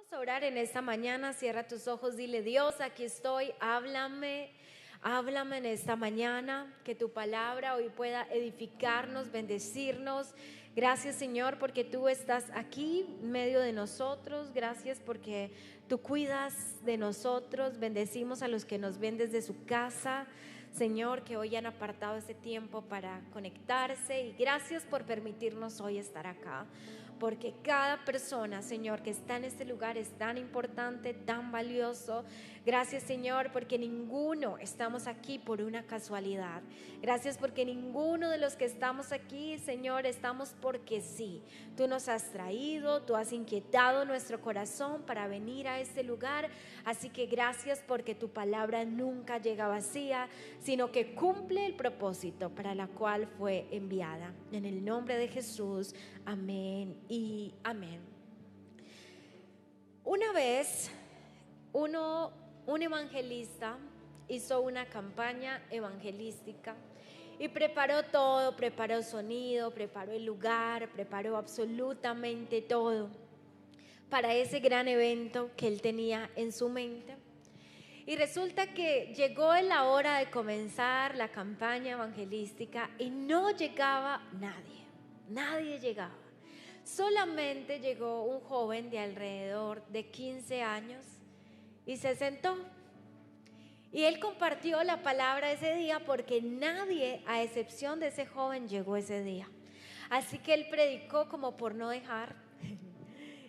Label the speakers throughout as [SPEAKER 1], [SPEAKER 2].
[SPEAKER 1] Vamos a orar en esta mañana. Cierra tus ojos, dile: Dios, aquí estoy, háblame. Háblame en esta mañana, que tu palabra hoy pueda edificarnos, bendecirnos. Gracias, Señor, porque tú estás aquí en medio de nosotros. Gracias porque tú cuidas de nosotros. Bendecimos a los que nos ven desde su casa, Señor, que hoy han apartado este tiempo para conectarse. Y gracias por permitirnos hoy estar acá, porque cada persona, Señor, que está en este lugar es tan importante, tan valioso. Gracias, Señor, porque ninguno estamos aquí por una casualidad. Gracias porque ninguno de los que estamos aquí, Señor, estamos porque sí. Tú nos has traído, tú has inquietado nuestro corazón para venir a este lugar. Así que gracias porque tu palabra nunca llega vacía, sino que cumple el propósito para la cual fue enviada. En el nombre de Jesús, amén y amén. Una vez un evangelista hizo una campaña evangelística y preparó todo, preparó sonido, preparó el lugar, preparó absolutamente todo para ese gran evento que él tenía en su mente. Y resulta que llegó la hora de comenzar la campaña evangelística y no llegaba nadie llegaba. Solamente llegó un joven de alrededor de 15 años y se sentó. Y él compartió la palabra ese día porque nadie, a excepción de ese joven, llegó ese día. Así que él predicó como por no dejar.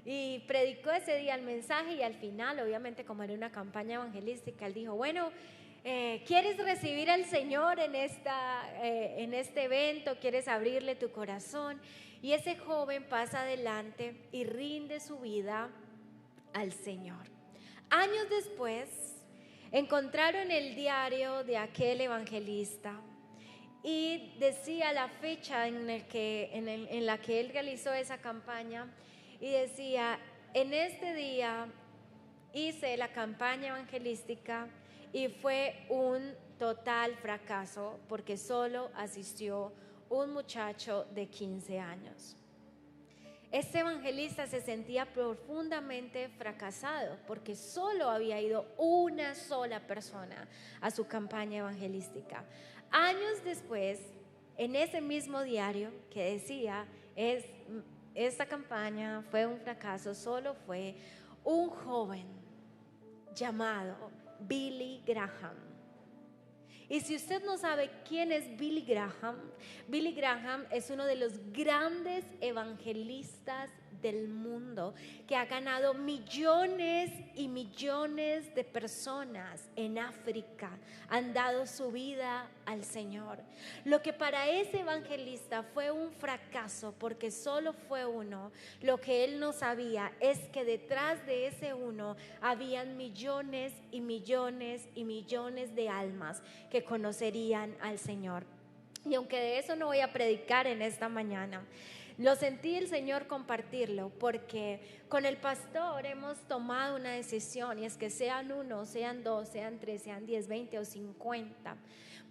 [SPEAKER 1] Y predicó ese día el mensaje y al final, obviamente como era una campaña evangelística, él dijo: bueno, ¿quieres recibir al Señor en este evento? ¿Quieres abrirle tu corazón? Y ese joven pasa adelante y rinde su vida al Señor. Años después, encontraron el diario de aquel evangelista y decía la fecha en la que él realizó esa campaña. Y decía: en este día hice la campaña evangelística y fue un total fracaso porque solo asistió un muchacho de 15 años. Este evangelista se sentía profundamente fracasado porque solo había ido una sola persona a su campaña evangelística. Años después, en ese mismo diario que decía: esta campaña fue un fracaso, solo fue un joven llamado Billy Graham. Y si usted no sabe quién es Billy Graham es uno de los grandes evangelistas del mundo que ha ganado millones y millones de personas en África, han dado su vida al Señor. Lo que para ese evangelista fue un fracaso porque solo fue uno, lo que él no sabía es que detrás de ese uno habían millones y millones y millones de almas que conocerían al Señor. Y aunque de eso no voy a predicar en esta mañana, lo sentí el Señor compartirlo porque con el pastor hemos tomado una decisión, y es que sean uno, sean dos, sean tres, sean 10, 20 o 50,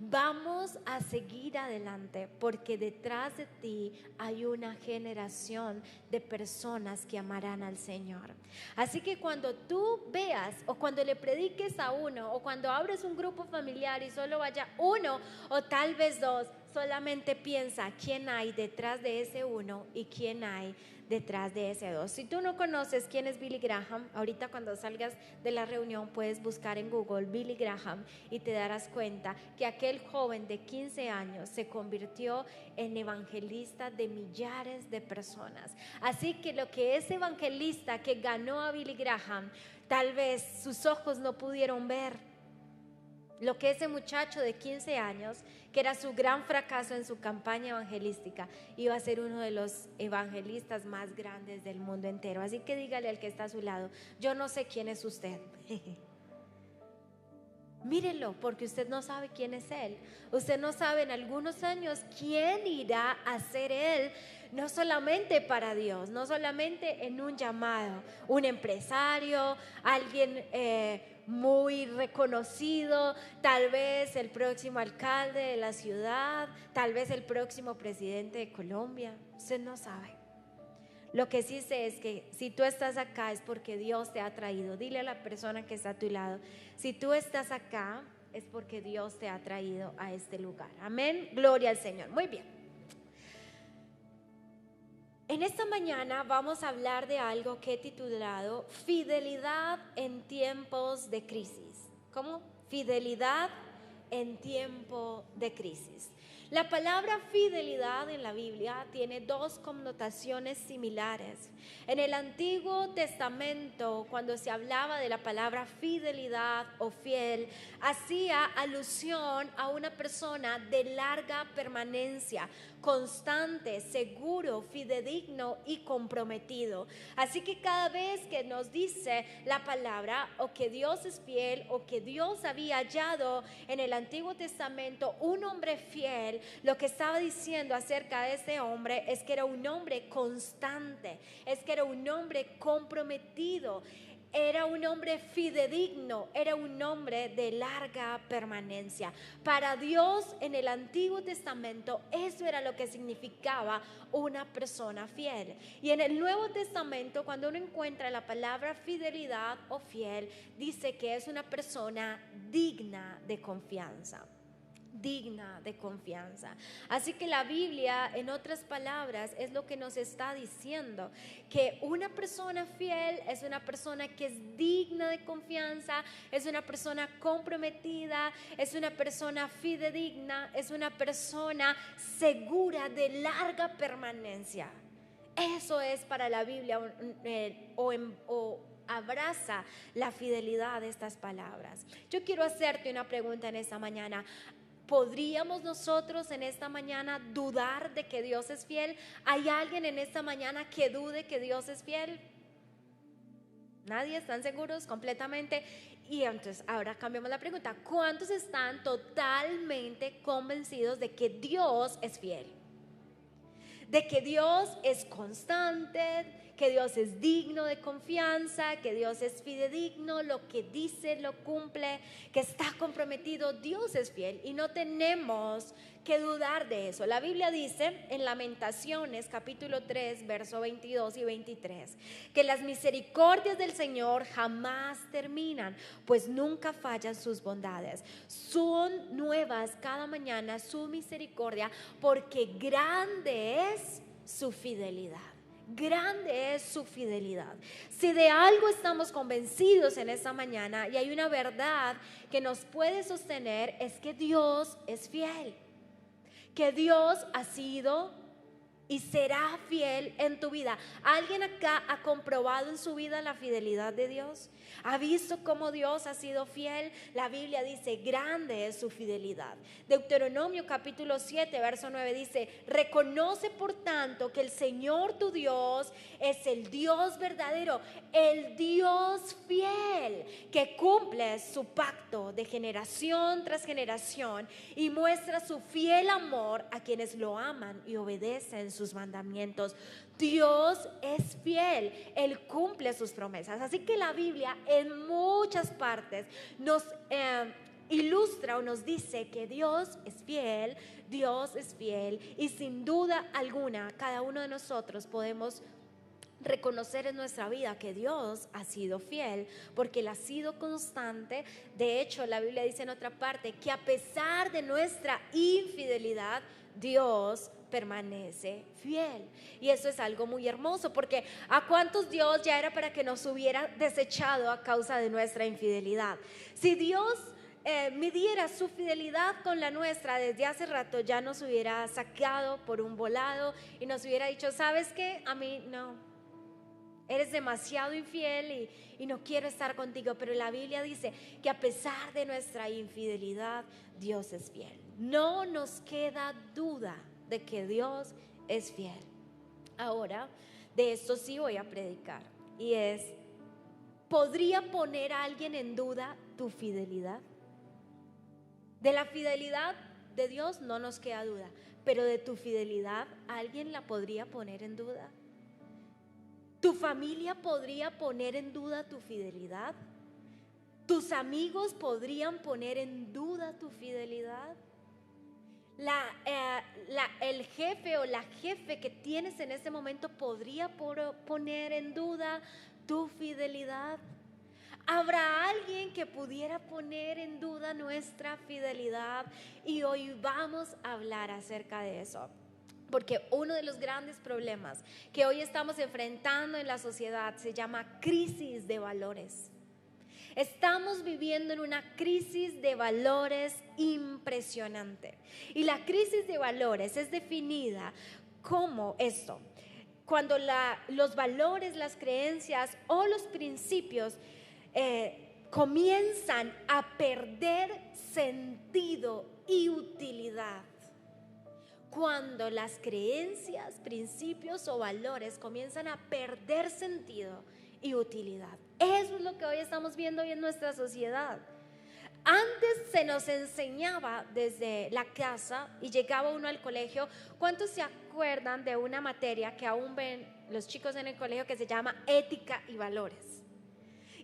[SPEAKER 1] vamos a seguir adelante porque detrás de ti hay una generación de personas que amarán al Señor. Así que cuando tú veas o cuando le prediques a uno o cuando abres un grupo familiar y solo vaya uno o tal vez dos, solamente piensa quién hay detrás de ese uno y quién hay detrás de ese dos. Si tú no conoces quién es Billy Graham, ahorita cuando salgas de la reunión puedes buscar en Google Billy Graham y te darás cuenta que aquel joven de 15 años se convirtió en evangelista de millares de personas. Así que lo que ese evangelista que ganó a Billy Graham, tal vez sus ojos no pudieron ver, lo que ese muchacho de 15 años, que era su gran fracaso en su campaña evangelística, iba a ser uno de los evangelistas más grandes del mundo entero. Así que dígale al que está a su lado: yo no sé quién es usted. Mírelo, porque usted no sabe quién es él. Usted no sabe en algunos años quién irá a ser él, no solamente para Dios, no solamente en un llamado, un empresario, alguien muy reconocido, tal vez el próximo alcalde de la ciudad, tal vez el próximo presidente de Colombia. Usted no sabe. lo que sí sé es que si tú estás acá es porque Dios te ha traído. Dile a la persona que está a tu lado, si tú estás acá es porque Dios te ha traído a este lugar. Amén, gloria al Señor. Muy bien. En esta mañana vamos a hablar de algo que he titulado Fidelidad en tiempos de crisis. ¿Cómo? Fidelidad en tiempo de crisis. La palabra fidelidad en la Biblia tiene dos connotaciones similares. En el Antiguo Testamento, cuando se hablaba de la palabra fidelidad o fiel, hacía alusión a una persona de larga permanencia, constante, seguro, fidedigno y comprometido. Así que cada vez que nos dice la palabra o que Dios es fiel o que Dios había hallado en el Antiguo Testamento un hombre fiel, lo que estaba diciendo acerca de ese hombre es que era un hombre constante, es que era un hombre comprometido, era un hombre fidedigno, era un hombre de larga permanencia. Para Dios en el Antiguo Testamento eso era lo que significaba una persona fiel. Y en el Nuevo Testamento, cuando uno encuentra la palabra fidelidad o fiel, dice que es una persona digna de confianza. Digna de confianza. Así que la Biblia, en otras palabras, es lo que nos está diciendo, que una persona fiel es una persona que es digna de confianza, es una persona comprometida, es una persona fidedigna, es una persona segura de larga permanencia. Eso es para la Biblia o abraza la fidelidad de estas palabras. Yo quiero hacerte una pregunta en esta mañana. ¿Podríamos nosotros en esta mañana dudar de que Dios es fiel? ¿Hay alguien en esta mañana que dude que Dios es fiel? ¿Nadie? ¿Están seguros completamente? Y entonces ahora cambiamos la pregunta. ¿Cuántos están totalmente convencidos de que Dios es fiel? De que Dios es constante, que Dios es digno de confianza, que Dios es fidedigno, lo que dice lo cumple, que está comprometido. Dios es fiel y no tenemos que dudar de eso. La Biblia dice en Lamentaciones capítulo 3 verso 22 y 23 que las misericordias del Señor jamás terminan, pues nunca fallan sus bondades. Son nuevas cada mañana su misericordia, porque grande es su fidelidad. Grande es su fidelidad. Si de algo estamos convencidos en esta mañana y hay una verdad que nos puede sostener, es que Dios es fiel, que Dios ha sido y será fiel en tu vida. ¿Alguien acá ha comprobado en su vida la fidelidad de Dios? ¿Ha visto cómo Dios ha sido fiel? La Biblia dice, grande es su fidelidad. Deuteronomio capítulo 7 verso 9 dice, reconoce por tanto que el Señor tu Dios es el Dios verdadero, el Dios fiel, que cumple su pacto de generación tras generación y muestra su fiel amor a quienes lo aman y obedecen sus mandamientos. Dios es fiel, Él cumple sus promesas. Así que la Biblia en muchas partes nos ilustra o nos dice que Dios es fiel y sin duda alguna cada uno de nosotros podemos reconocer en nuestra vida que Dios ha sido fiel porque Él ha sido constante. De hecho, la Biblia dice en otra parte que a pesar de nuestra infidelidad, Dios permanece fiel. Y eso es algo muy hermoso, porque ¿a cuántos Dios ya era para que nos hubiera desechado a causa de nuestra infidelidad? Si Dios midiera su fidelidad con la nuestra, desde hace rato ya nos hubiera sacado por un volado y nos hubiera dicho, ¿sabes qué? A mí no, eres demasiado infiel y no quiero estar contigo. Pero la Biblia dice que a pesar de nuestra infidelidad, Dios es fiel. No nos queda duda de que Dios es fiel. Ahora, de esto sí voy a predicar, y es, ¿podría poner a alguien en duda tu fidelidad? De la fidelidad de Dios no nos queda duda, pero de tu fidelidad, ¿alguien la podría poner en duda? ¿Tu familia podría poner en duda tu fidelidad? ¿Tus amigos podrían poner en duda tu fidelidad? el jefe o la jefe que tienes en ese momento podría poner en duda tu fidelidad. ¿Habrá alguien que pudiera poner en duda nuestra fidelidad? Y hoy vamos a hablar acerca de eso. Porque uno de los grandes problemas que hoy estamos enfrentando en la sociedad se llama crisis de valores. Estamos viviendo en una crisis de valores impresionante. Y la crisis de valores es definida como esto: cuando los valores, las creencias o los principios comienzan a perder sentido y utilidad. Cuando las creencias, principios o valores comienzan a perder sentido y utilidad. Eso es lo que hoy estamos viendo hoy en nuestra sociedad. Antes se nos enseñaba desde la casa y llegaba uno al colegio. ¿Cuántos se acuerdan de una materia que aún ven los chicos en el colegio que se llama ética y valores?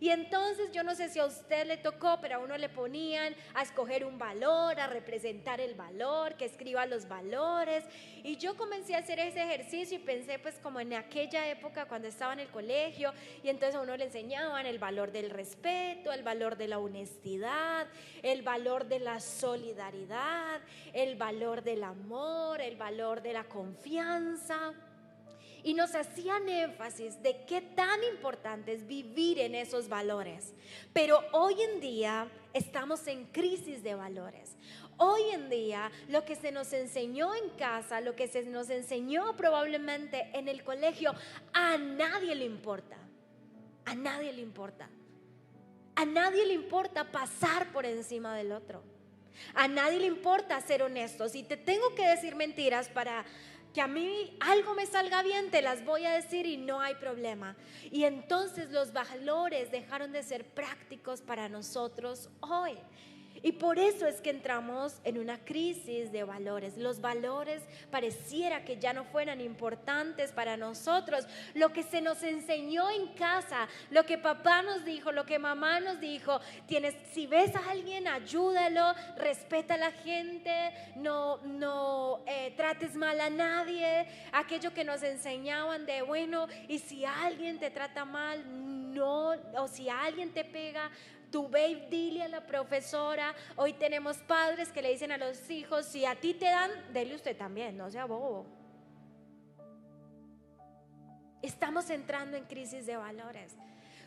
[SPEAKER 1] Y entonces yo no sé si a usted le tocó, pero a uno le ponían a escoger un valor, a representar el valor, que escriba los valores. Y yo comencé a hacer ese ejercicio y pensé pues como en aquella época cuando estaba en el colegio, y entonces a uno le enseñaban el valor del respeto, el valor de la honestidad, el valor de la solidaridad, el valor del amor, el valor de la confianza. Y nos hacían énfasis de qué tan importante es vivir en esos valores. Pero hoy en día estamos en crisis de valores. Hoy en día lo que se nos enseñó en casa, lo que se nos enseñó probablemente en el colegio, a nadie le importa. A nadie le importa. A nadie le importa pasar por encima del otro. A nadie le importa ser honesto. Si te tengo que decir mentiras para que a mí algo me salga bien, te las voy a decir y no hay problema. Y entonces los valores dejaron de ser prácticos para nosotros hoy. Y por eso es que entramos en una crisis de valores. Los valores pareciera que ya no fueran importantes para nosotros. Lo que se nos enseñó en casa, lo que papá nos dijo, lo que mamá nos dijo, si ves a alguien, ayúdalo, respeta a la gente, no trates mal a nadie. Aquello que nos enseñaban de bueno, y si alguien te trata mal, no, o si alguien te pega, tú ve y dile a la profesora. Hoy tenemos padres que le dicen a los hijos: si a ti te dan, dele usted también, no sea bobo. Estamos entrando en crisis de valores.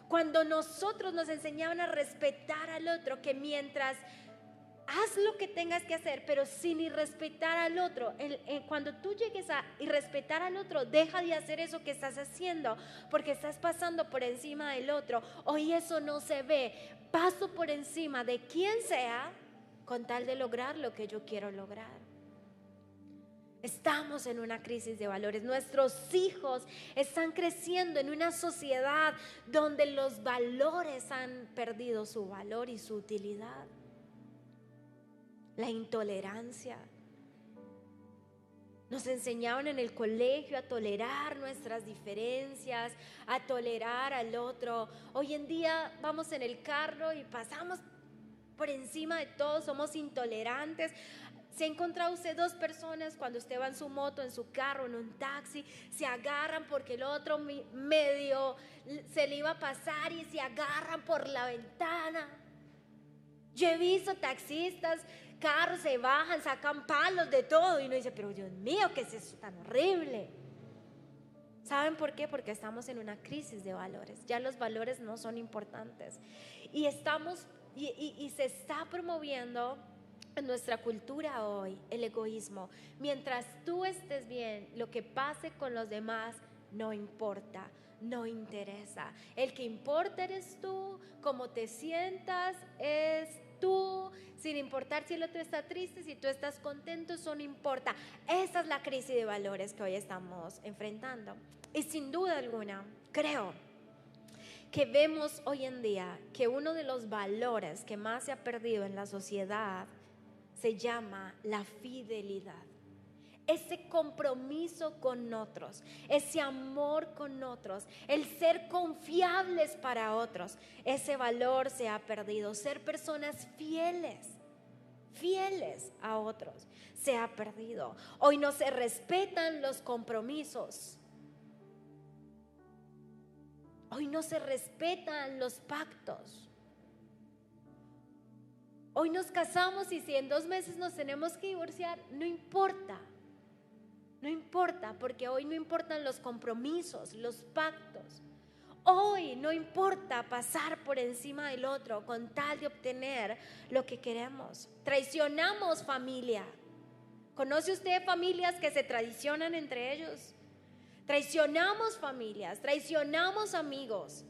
[SPEAKER 1] Cuando nosotros nos enseñaban a respetar al otro, que mientras haz lo que tengas que hacer, pero sin irrespetar al otro. Cuando tú llegues a irrespetar al otro, deja de hacer eso que estás haciendo, porque estás pasando por encima del otro. Hoy eso no se ve. Paso por encima de quien sea con tal de lograr lo que yo quiero lograr. Estamos en una crisis de valores. Nuestros hijos están creciendo en una sociedad donde los valores han perdido su valor y su utilidad. La intolerancia. Nos enseñaban en el colegio a tolerar nuestras diferencias, a tolerar al otro. Hoy en día vamos en el carro y pasamos por encima de todo, somos intolerantes. ¿Se ha encontrado usted dos personas cuando usted va en su moto, en su carro, en un taxi, se agarran porque el otro medio se le iba a pasar y se agarran por la ventana? Yo he visto taxistas, carros se bajan, sacan palos, de todo, y uno dice: pero Dios mío, ¿qué es eso tan horrible? ¿Saben por qué? Porque estamos en una crisis de valores. Ya los valores no son importantes. Y se está promoviendo en nuestra cultura hoy el egoísmo. Mientras tú estés bien, lo que pase con los demás no importa, no interesa. El que importa eres tú, cómo te sientas es tú, sin importar si el otro está triste, si tú estás contento, eso no importa. Esa es la crisis de valores que hoy estamos enfrentando. Y sin duda alguna, creo que vemos hoy en día que uno de los valores que más se ha perdido en la sociedad se llama la fidelidad. Ese compromiso con otros, ese amor con otros, el ser confiables para otros, ese valor se ha perdido. Ser personas fieles, fieles a otros, se ha perdido. Hoy no se respetan los compromisos. Hoy no se respetan los pactos. Hoy nos casamos y si en 2 meses nos tenemos que divorciar, no importa. No importa, porque hoy no importan los compromisos, los pactos. Hoy no importa pasar por encima del otro con tal de obtener lo que queremos. Traicionamos familia. ¿Conoce usted familias que se traicionan entre ellos? Traicionamos familias, traicionamos amigos.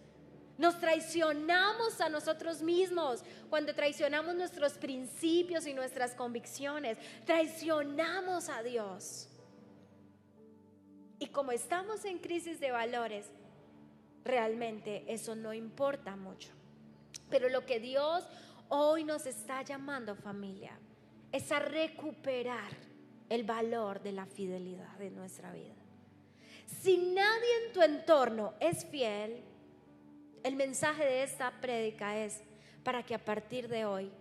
[SPEAKER 1] Nos traicionamos a nosotros mismos cuando traicionamos nuestros principios y nuestras convicciones. Traicionamos a Dios. Y como estamos en crisis de valores, realmente eso no importa mucho. Pero lo que Dios hoy nos está llamando, familia, es a recuperar el valor de la fidelidad en nuestra vida. Si nadie en tu entorno es fiel, el mensaje de esta prédica es para que a partir de hoy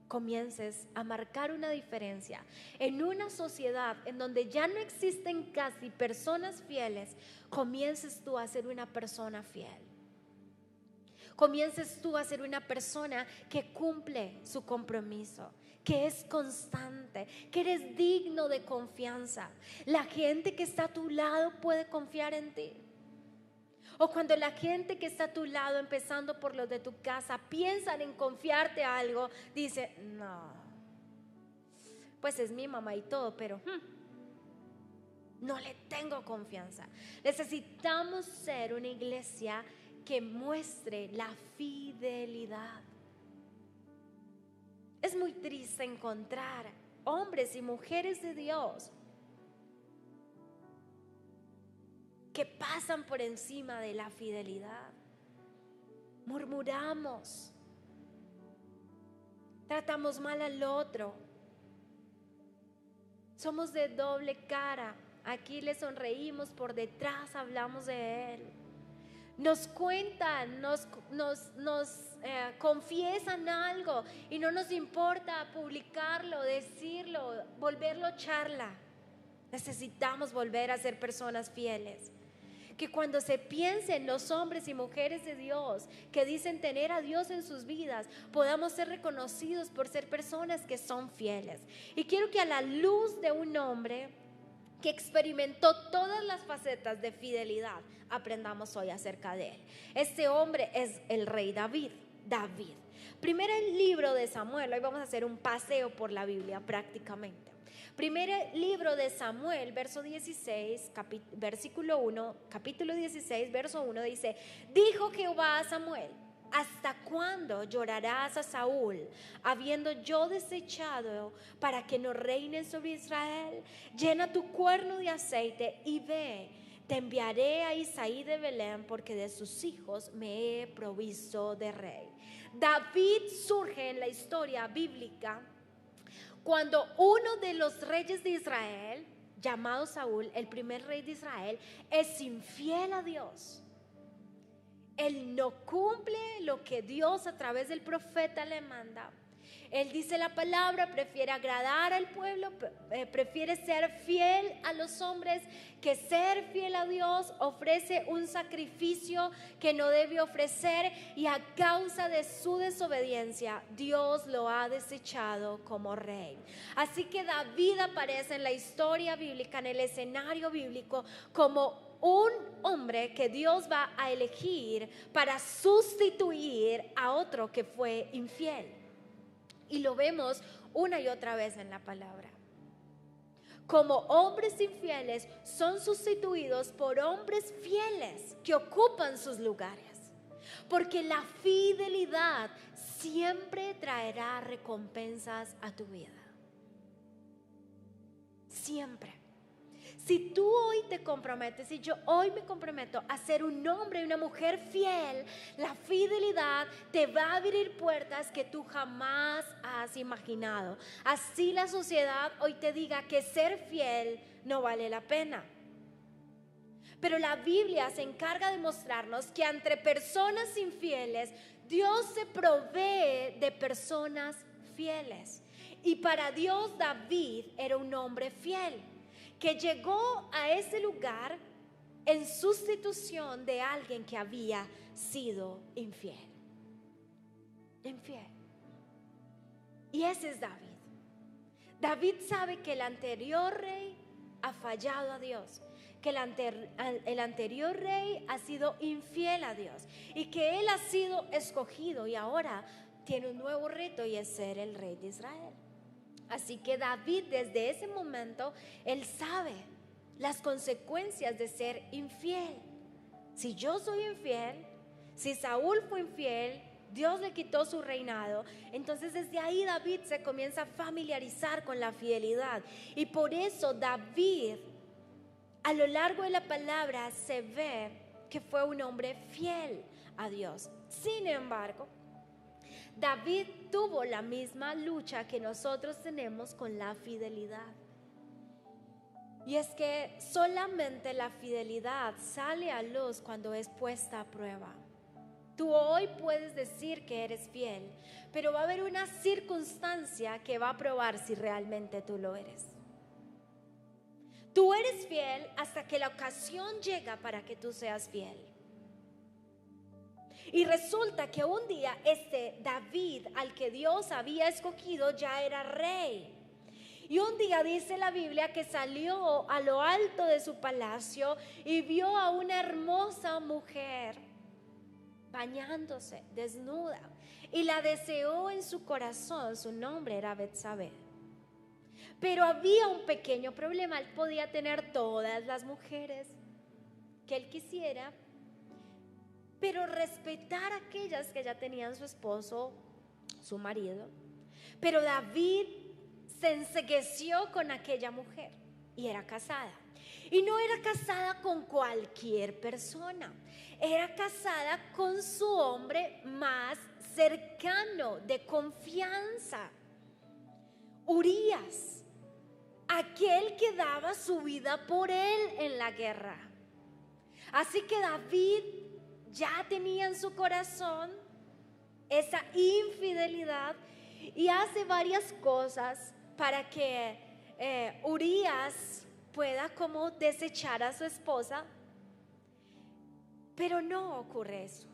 [SPEAKER 1] comiences a marcar una diferencia en una sociedad en donde ya no existen casi personas fieles. Comiences tú a ser una persona fiel. Comiences tú a ser una persona que cumple su compromiso, que es constante, que eres digno de confianza. La gente que está a tu lado puede confiar en ti. O cuando la gente que está a tu lado, empezando por los de tu casa, piensan en confiarte algo, dice, no, pues es mi mamá y todo, pero no le tengo confianza. Necesitamos ser una iglesia que muestre la fidelidad. Es muy triste encontrar hombres y mujeres de Dios que pasan por encima de la fidelidad. Murmuramos, tratamos mal al otro, somos de doble cara. Aquí le sonreímos, por detrás hablamos de él. Nos cuentan, nos confiesan algo y no nos importa publicarlo, decirlo, volverlo charla. Necesitamos volver a ser personas fieles. Que cuando se piense en los hombres y mujeres de Dios que dicen tener a Dios en sus vidas, podamos ser reconocidos por ser personas que son fieles. Y quiero que a la luz de un hombre que experimentó todas las facetas de fidelidad, aprendamos hoy acerca de él. Este hombre es el rey David. Primero el libro de Samuel. Hoy vamos a hacer un paseo por la Biblia prácticamente. Primer libro de Samuel, verso 16, versículo 1, capítulo 16, verso 1 dice: dijo Jehová a Samuel: ¿hasta cuándo llorarás a Saúl, habiendo yo desechado para que no reine sobre Israel? Llena tu cuerno de aceite y ve, te enviaré a Isaí de Belén, porque de sus hijos me he provisto de rey. David surge en la historia bíblica cuando uno de los reyes de Israel, llamado Saúl, el primer rey de Israel, es infiel a Dios. Él no cumple lo que Dios a través del profeta le manda. Él dice la palabra, prefiere agradar al pueblo, prefiere ser fiel a los hombres que ser fiel a Dios. Ofrece un sacrificio que no debe ofrecer y a causa de su desobediencia Dios lo ha desechado como rey. Así que David aparece en la historia bíblica, en el escenario bíblico, como un hombre que Dios va a elegir para sustituir a otro que fue infiel. Y lo vemos una y otra vez en la palabra. Como hombres infieles son sustituidos por hombres fieles que ocupan sus lugares. Porque la fidelidad siempre traerá recompensas a tu vida. Siempre. Si tú hoy te comprometes, si yo hoy me comprometo a ser un hombre y una mujer fiel, la fidelidad te va a abrir puertas que tú jamás has imaginado. Así la sociedad hoy te diga que ser fiel no vale la pena. Pero la Biblia se encarga de mostrarnos que entre personas infieles, Dios se provee de personas fieles. Y para Dios David era un hombre fiel, que llegó a ese lugar en sustitución de alguien que había sido infiel. Infiel. Y ese es David. David sabe que el anterior rey ha fallado a Dios, que el anterior rey ha sido infiel a Dios y que él ha sido escogido y ahora tiene un nuevo reto, y es ser el rey de Israel. Así que David, desde ese momento, él sabe las consecuencias de ser infiel. Si yo soy infiel, si Saúl fue infiel, Dios le quitó su reinado. Entonces desde ahí David se comienza a familiarizar con la fidelidad. Y por eso David, a lo largo de la palabra, se ve que fue un hombre fiel a Dios. Sin embargo, David tuvo la misma lucha que nosotros tenemos con la fidelidad. Y es que solamente la fidelidad sale a luz cuando es puesta a prueba. Tú hoy puedes decir que eres fiel, pero va a haber una circunstancia que va a probar si realmente tú lo eres. Tú eres fiel hasta que la ocasión llega para que tú seas fiel. Y resulta que un día David, al que Dios había escogido, ya era rey. Y un día dice la Biblia que salió a lo alto de su palacio y vio a una hermosa mujer bañándose, desnuda, y la deseó en su corazón. Su nombre era Betsabé. Pero había un pequeño problema. Él podía tener todas las mujeres que él quisiera, pero respetar a aquellas que ya tenían su esposo, su marido. Pero David se encegueció con aquella mujer y era casada. Y no era casada con cualquier persona, era casada con su hombre más cercano, de confianza, Urías, aquel que daba su vida por él en la guerra. Así que David ya tenía en su corazón esa infidelidad y hace varias cosas para que Urías pueda como desechar a su esposa, pero no ocurre eso.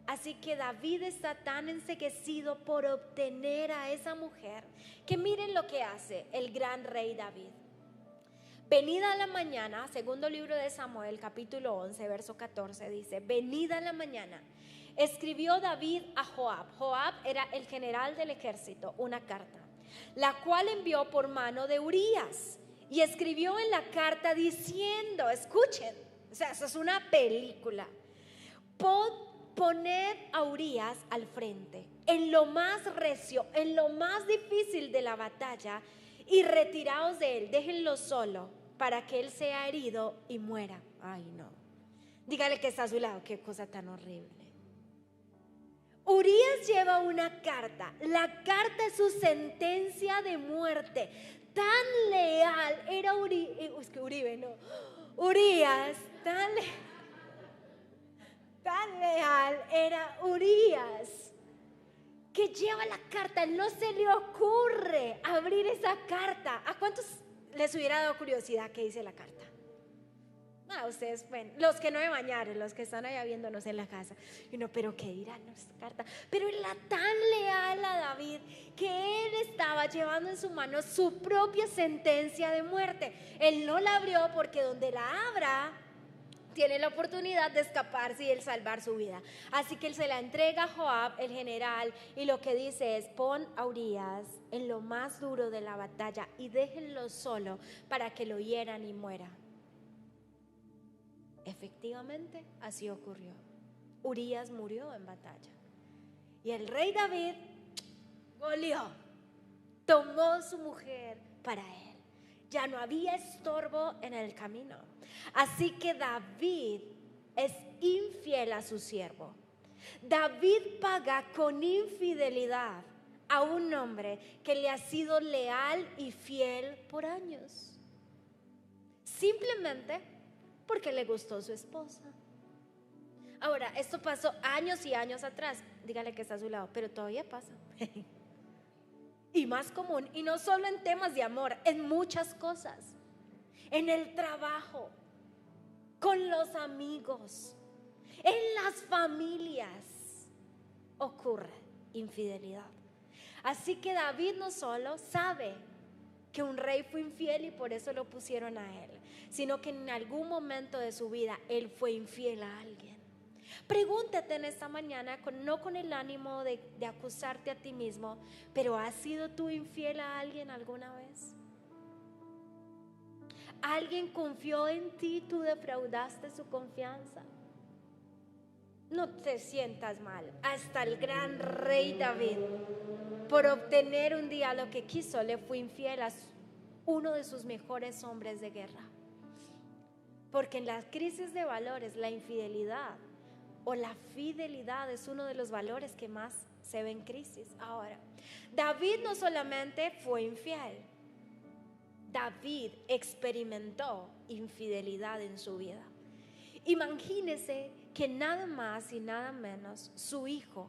[SPEAKER 1] Así que David está tan enceguecido por obtener a esa mujer que miren lo que hace el gran rey David. Venida la mañana, segundo libro de Samuel, capítulo 11, verso 14, dice: venida la mañana, escribió David a Joab. Joab era el general del ejército, una carta, la cual envió por mano de Urías. Y escribió en la carta diciendo, escuchen, o sea, eso es una película: poned a Urías al frente, en lo más recio, en lo más difícil de la batalla, y retiraos de él, déjenlo solo, para que él sea herido y muera. Ay, no. Dígale que está a su lado, qué cosa tan horrible. Urías lleva una carta. La carta es su sentencia de muerte. Tan leal era Urías, tan leal era Urías, que lleva la carta. No se le ocurre abrir esa carta. ¿A cuántos les hubiera dado curiosidad qué dice la carta? Ustedes, bueno, los que no me bañaron, los que están allá viéndonos en la casa, y no, pero ¿qué dirán esta carta? Pero era tan leal a David que él estaba llevando en su mano su propia sentencia de muerte. Él no la abrió porque donde la abra tiene la oportunidad de escaparse y el salvar su vida. Así que él se la entrega a Joab, el general, y lo que dice es: pon a Urías en lo más duro de la batalla y déjenlo solo para que lo hieran y muera. Efectivamente, así ocurrió. Urías murió en batalla. Y el rey David goleó, tomó su mujer para él. Ya no había estorbo en el camino. Así que David es infiel a su siervo. David paga con infidelidad a un hombre que le ha sido leal y fiel por años, simplemente porque le gustó su esposa. Ahora, esto pasó años y años atrás. Dígale que está a su lado, pero todavía pasa. y más común, y no solo en temas de amor, en muchas cosas, en el trabajo, con los amigos, en las familias, ocurre infidelidad. Así que David no solo sabe que un rey fue infiel y por eso lo pusieron a él, sino que en algún momento de su vida él fue infiel a alguien. Pregúntate en esta mañana, no con el ánimo de acusarte a ti mismo, pero ¿has sido tú infiel a alguien alguna vez? ¿Alguien confió en ti, tú defraudaste su confianza? No te sientas mal. Hasta el gran rey David, por obtener un día lo que quiso, le fue infiel a uno de sus mejores hombres de guerra. Porque en las crisis de valores, la infidelidad o la fidelidad es uno de los valores que más se ve en crisis. Ahora, David no solamente fue infiel, David experimentó infidelidad en su vida. Imagínese que nada más y nada menos su hijo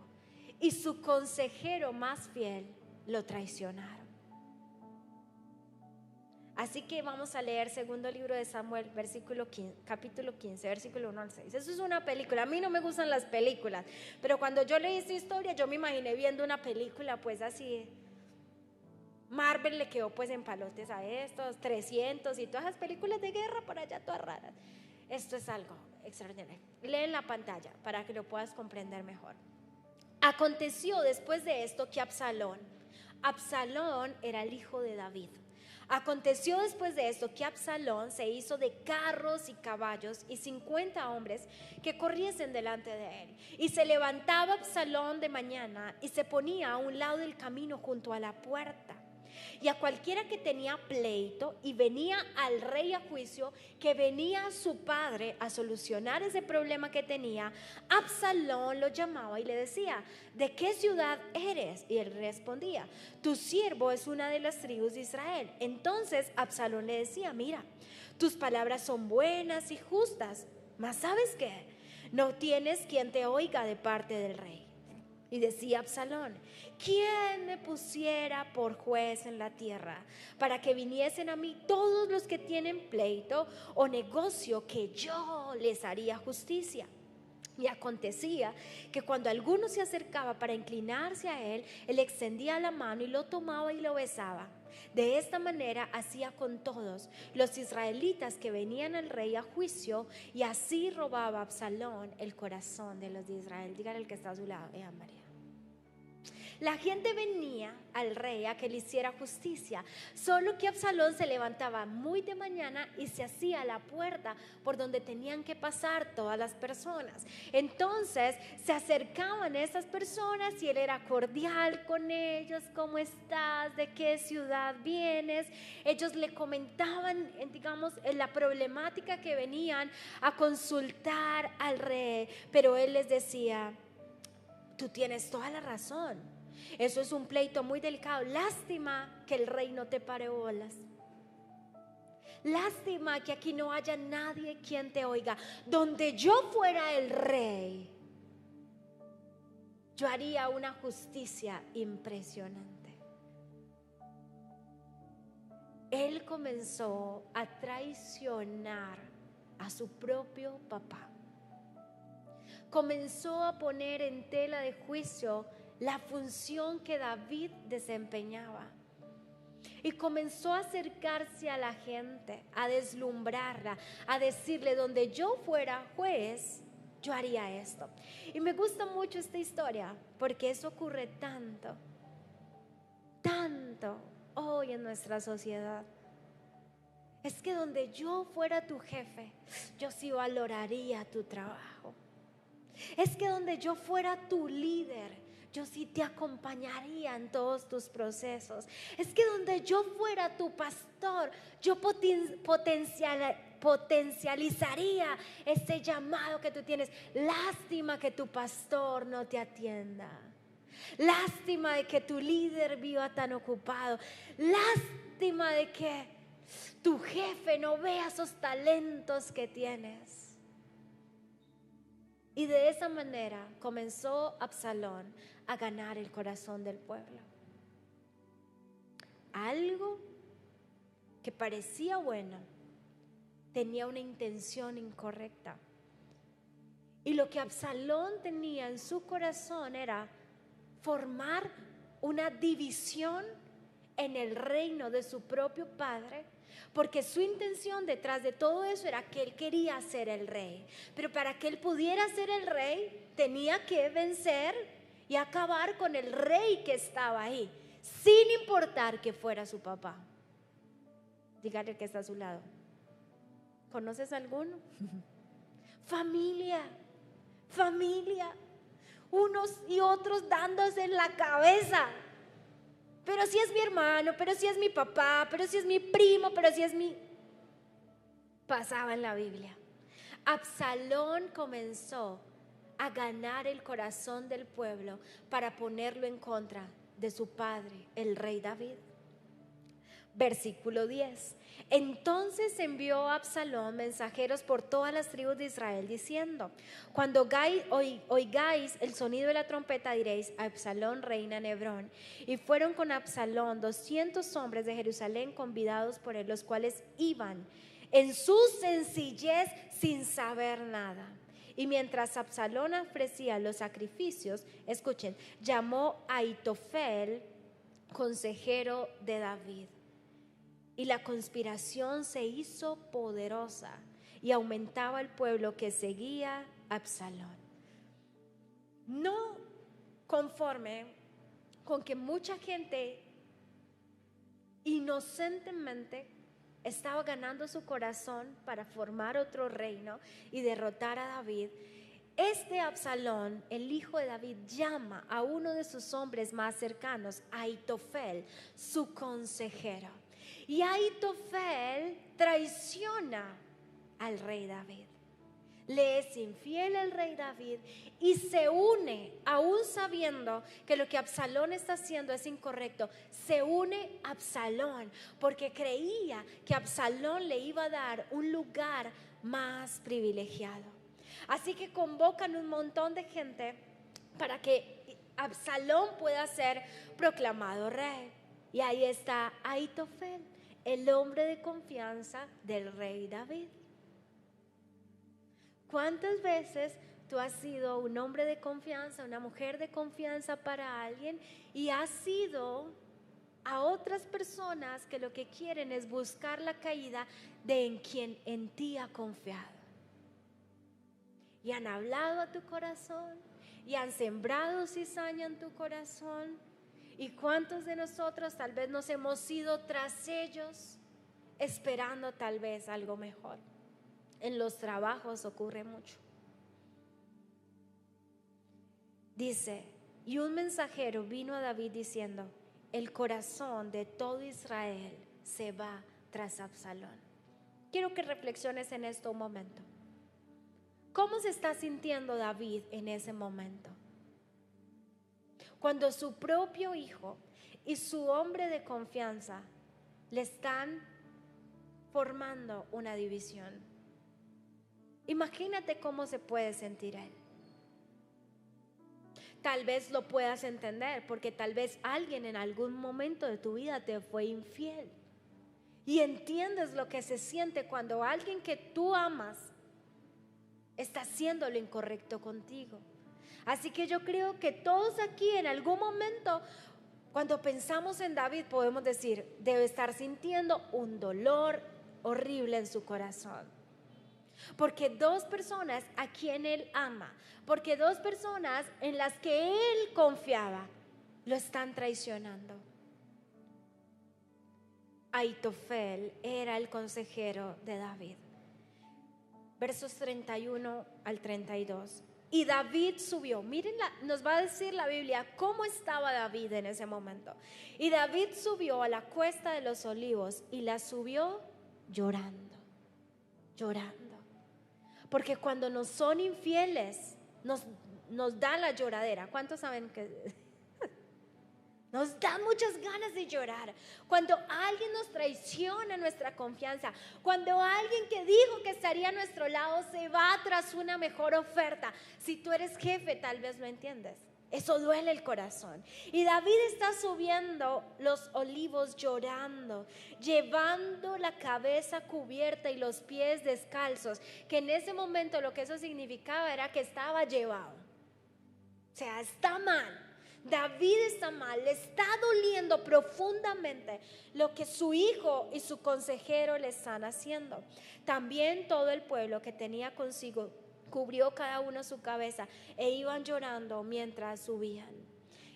[SPEAKER 1] y su consejero más fiel lo traicionaron. Así que vamos a leer segundo libro de Samuel, capítulo 15, versículo 1 al 6. Eso es una película. A mí no me gustan las películas, pero cuando yo leí esta historia, yo me imaginé viendo una película pues así. Marvel le quedó pues en palotes a estos, 300 y todas las películas de guerra por allá todas raras. Esto es algo extraordinario. Lee en la pantalla para que lo puedas comprender mejor. Aconteció después de esto que Absalón era el hijo de David. Aconteció después de esto que Absalón se hizo de carros y caballos y 50 hombres que corriesen delante de él. Y se levantaba Absalón de mañana y se ponía a un lado del camino junto a la puerta. Y a cualquiera que tenía pleito y venía al rey a juicio, que venía su padre a solucionar ese problema que tenía, Absalón lo llamaba y le decía: ¿de qué ciudad eres? Y él respondía: tu siervo es una de las tribus de Israel. Entonces Absalón le decía: mira, tus palabras son buenas y justas, mas ¿sabes qué? No tienes quien te oiga de parte del rey. Y decía Absalón: ¿quién me pusiera por juez en la tierra para que viniesen a mí todos los que tienen pleito o negocio, que yo les haría justicia? Y acontecía que cuando alguno se acercaba para inclinarse a él, él extendía la mano y lo tomaba y lo besaba. De esta manera hacía con todos los israelitas que venían al rey a juicio, y así robaba Absalón el corazón de los de Israel. Dígale al que está a su lado: María. La gente venía al rey a que le hiciera justicia, solo que Absalón se levantaba muy de mañana y se hacía a la puerta por donde tenían que pasar todas las personas. Entonces se acercaban esas personas y él era cordial con ellos: ¿cómo estás? ¿De qué ciudad vienes? Ellos le comentaban, digamos, la problemática que venían a consultar al rey, pero él les decía: tú tienes toda la razón. Eso es un pleito muy delicado. Lástima que el rey no te pare bolas. Lástima que aquí no haya nadie quien te oiga. Donde yo fuera el rey, yo haría una justicia impresionante. Él comenzó a traicionar a su propio papá. Comenzó a poner en tela de juicio la función que David desempeñaba, y comenzó a acercarse a la gente, a deslumbrarla, a decirle: donde yo fuera juez, yo haría esto. Y me gusta mucho esta historia porque eso ocurre tanto hoy en nuestra sociedad. Es que donde yo fuera tu jefe, yo sí valoraría tu trabajo. Es que donde yo fuera tu líder, yo sí te acompañaría en todos tus procesos. Es que donde yo fuera tu pastor, yo potencializaría ese llamado que tú tienes. Lástima que tu pastor no te atienda. Lástima de que tu líder viva tan ocupado. Lástima de que tu jefe no vea esos talentos que tienes. Y de esa manera comenzó Absalón a ganar el corazón del pueblo. algo que parecía bueno tenía una intención incorrecta. Y lo que Absalón tenía en su corazón era formar una división en el reino de su propio padre, porque su intención detrás de todo eso era que él quería ser el rey. Pero para que él pudiera ser el rey, tenía que vencer y acabar con el rey que estaba ahí, sin importar que fuera su papá. Dígale que está a su lado. ¿Conoces alguno? Familia, unos y otros dándose en la cabeza. Pero si es mi hermano, pero si es mi papá, pero si es mi primo, pero si es mi... Pasaba en la Biblia. Absalón comenzó a ganar el corazón del pueblo para ponerlo en contra de su padre, el rey David. Versículo 10. Entonces envió Absalón mensajeros por todas las tribus de Israel diciendo: cuando oigáis el sonido de la trompeta, diréis: Absalón reina en Hebrón. Y fueron con Absalón 200 hombres de Jerusalén convidados por él, los cuales iban en su sencillez sin saber nada. Y mientras Absalón ofrecía los sacrificios, escuchen, llamó a Ahitofel, consejero de David. Y la conspiración se hizo poderosa y aumentaba el pueblo que seguía a Absalón. No conforme con que mucha gente inocentemente estaba ganando su corazón para formar otro reino y derrotar a David, este Absalón, el hijo de David, llama a uno de sus hombres más cercanos, Ahitofel, su consejero. Y Ahitofel traiciona al rey David. Le es infiel al rey David y se une, aún sabiendo que lo que Absalón está haciendo es incorrecto. Se une a Absalón porque creía que Absalón le iba a dar un lugar más privilegiado. Así que convocan un montón de gente para que Absalón pueda ser proclamado rey. Y ahí está Ahitofel, el hombre de confianza del rey David. ¿Cuántas veces tú has sido un hombre de confianza, una mujer de confianza para alguien y has sido a otras personas que lo que quieren es buscar la caída de en quien en ti ha confiado? Y han hablado a tu corazón y han sembrado cizaña en tu corazón. ¿Y cuántos de nosotros tal vez nos hemos ido tras ellos esperando tal vez algo mejor? En los trabajos ocurre mucho. Dice: y un mensajero vino a David diciendo: el corazón de todo Israel se va tras Absalón. Quiero que reflexiones en esto un momento. ¿Cómo se está sintiendo David en ese momento? Cuando su propio hijo y su hombre de confianza le están formando una división. Imagínate cómo se puede sentir él. Tal vez lo puedas entender porque tal vez alguien en algún momento de tu vida te fue infiel. Y entiendes lo que se siente cuando alguien que tú amas está haciendo lo incorrecto contigo. Así que yo creo que todos aquí en algún momento, cuando pensamos en David, podemos decir: debe estar sintiendo un dolor horrible en su corazón. Porque dos personas a quien él ama, porque dos personas en las que él confiaba, lo están traicionando. Ahitofel era el consejero de David. Versos 31 al 32. Y David subió. Miren, nos va a decir la Biblia cómo estaba David en ese momento. Y David subió a la cuesta de los olivos y la subió llorando. Porque cuando nos son infieles, nos da la lloradera. ¿Cuántos saben que nos da muchas ganas de llorar? Cuando alguien nos traiciona nuestra confianza, cuando alguien que dijo que estaría a nuestro lado se va tras una mejor oferta. Si tú eres jefe, tal vez lo entiendes. Eso duele el corazón. Y David está subiendo los olivos llorando, llevando la cabeza cubierta y los pies descalzos, que en ese momento lo que eso significaba era que estaba llevado. O sea, está mal. David está mal, le está doliendo profundamente lo que su hijo y su consejero le están haciendo. También todo el pueblo que tenía consigo cubrió cada uno su cabeza e iban llorando mientras subían.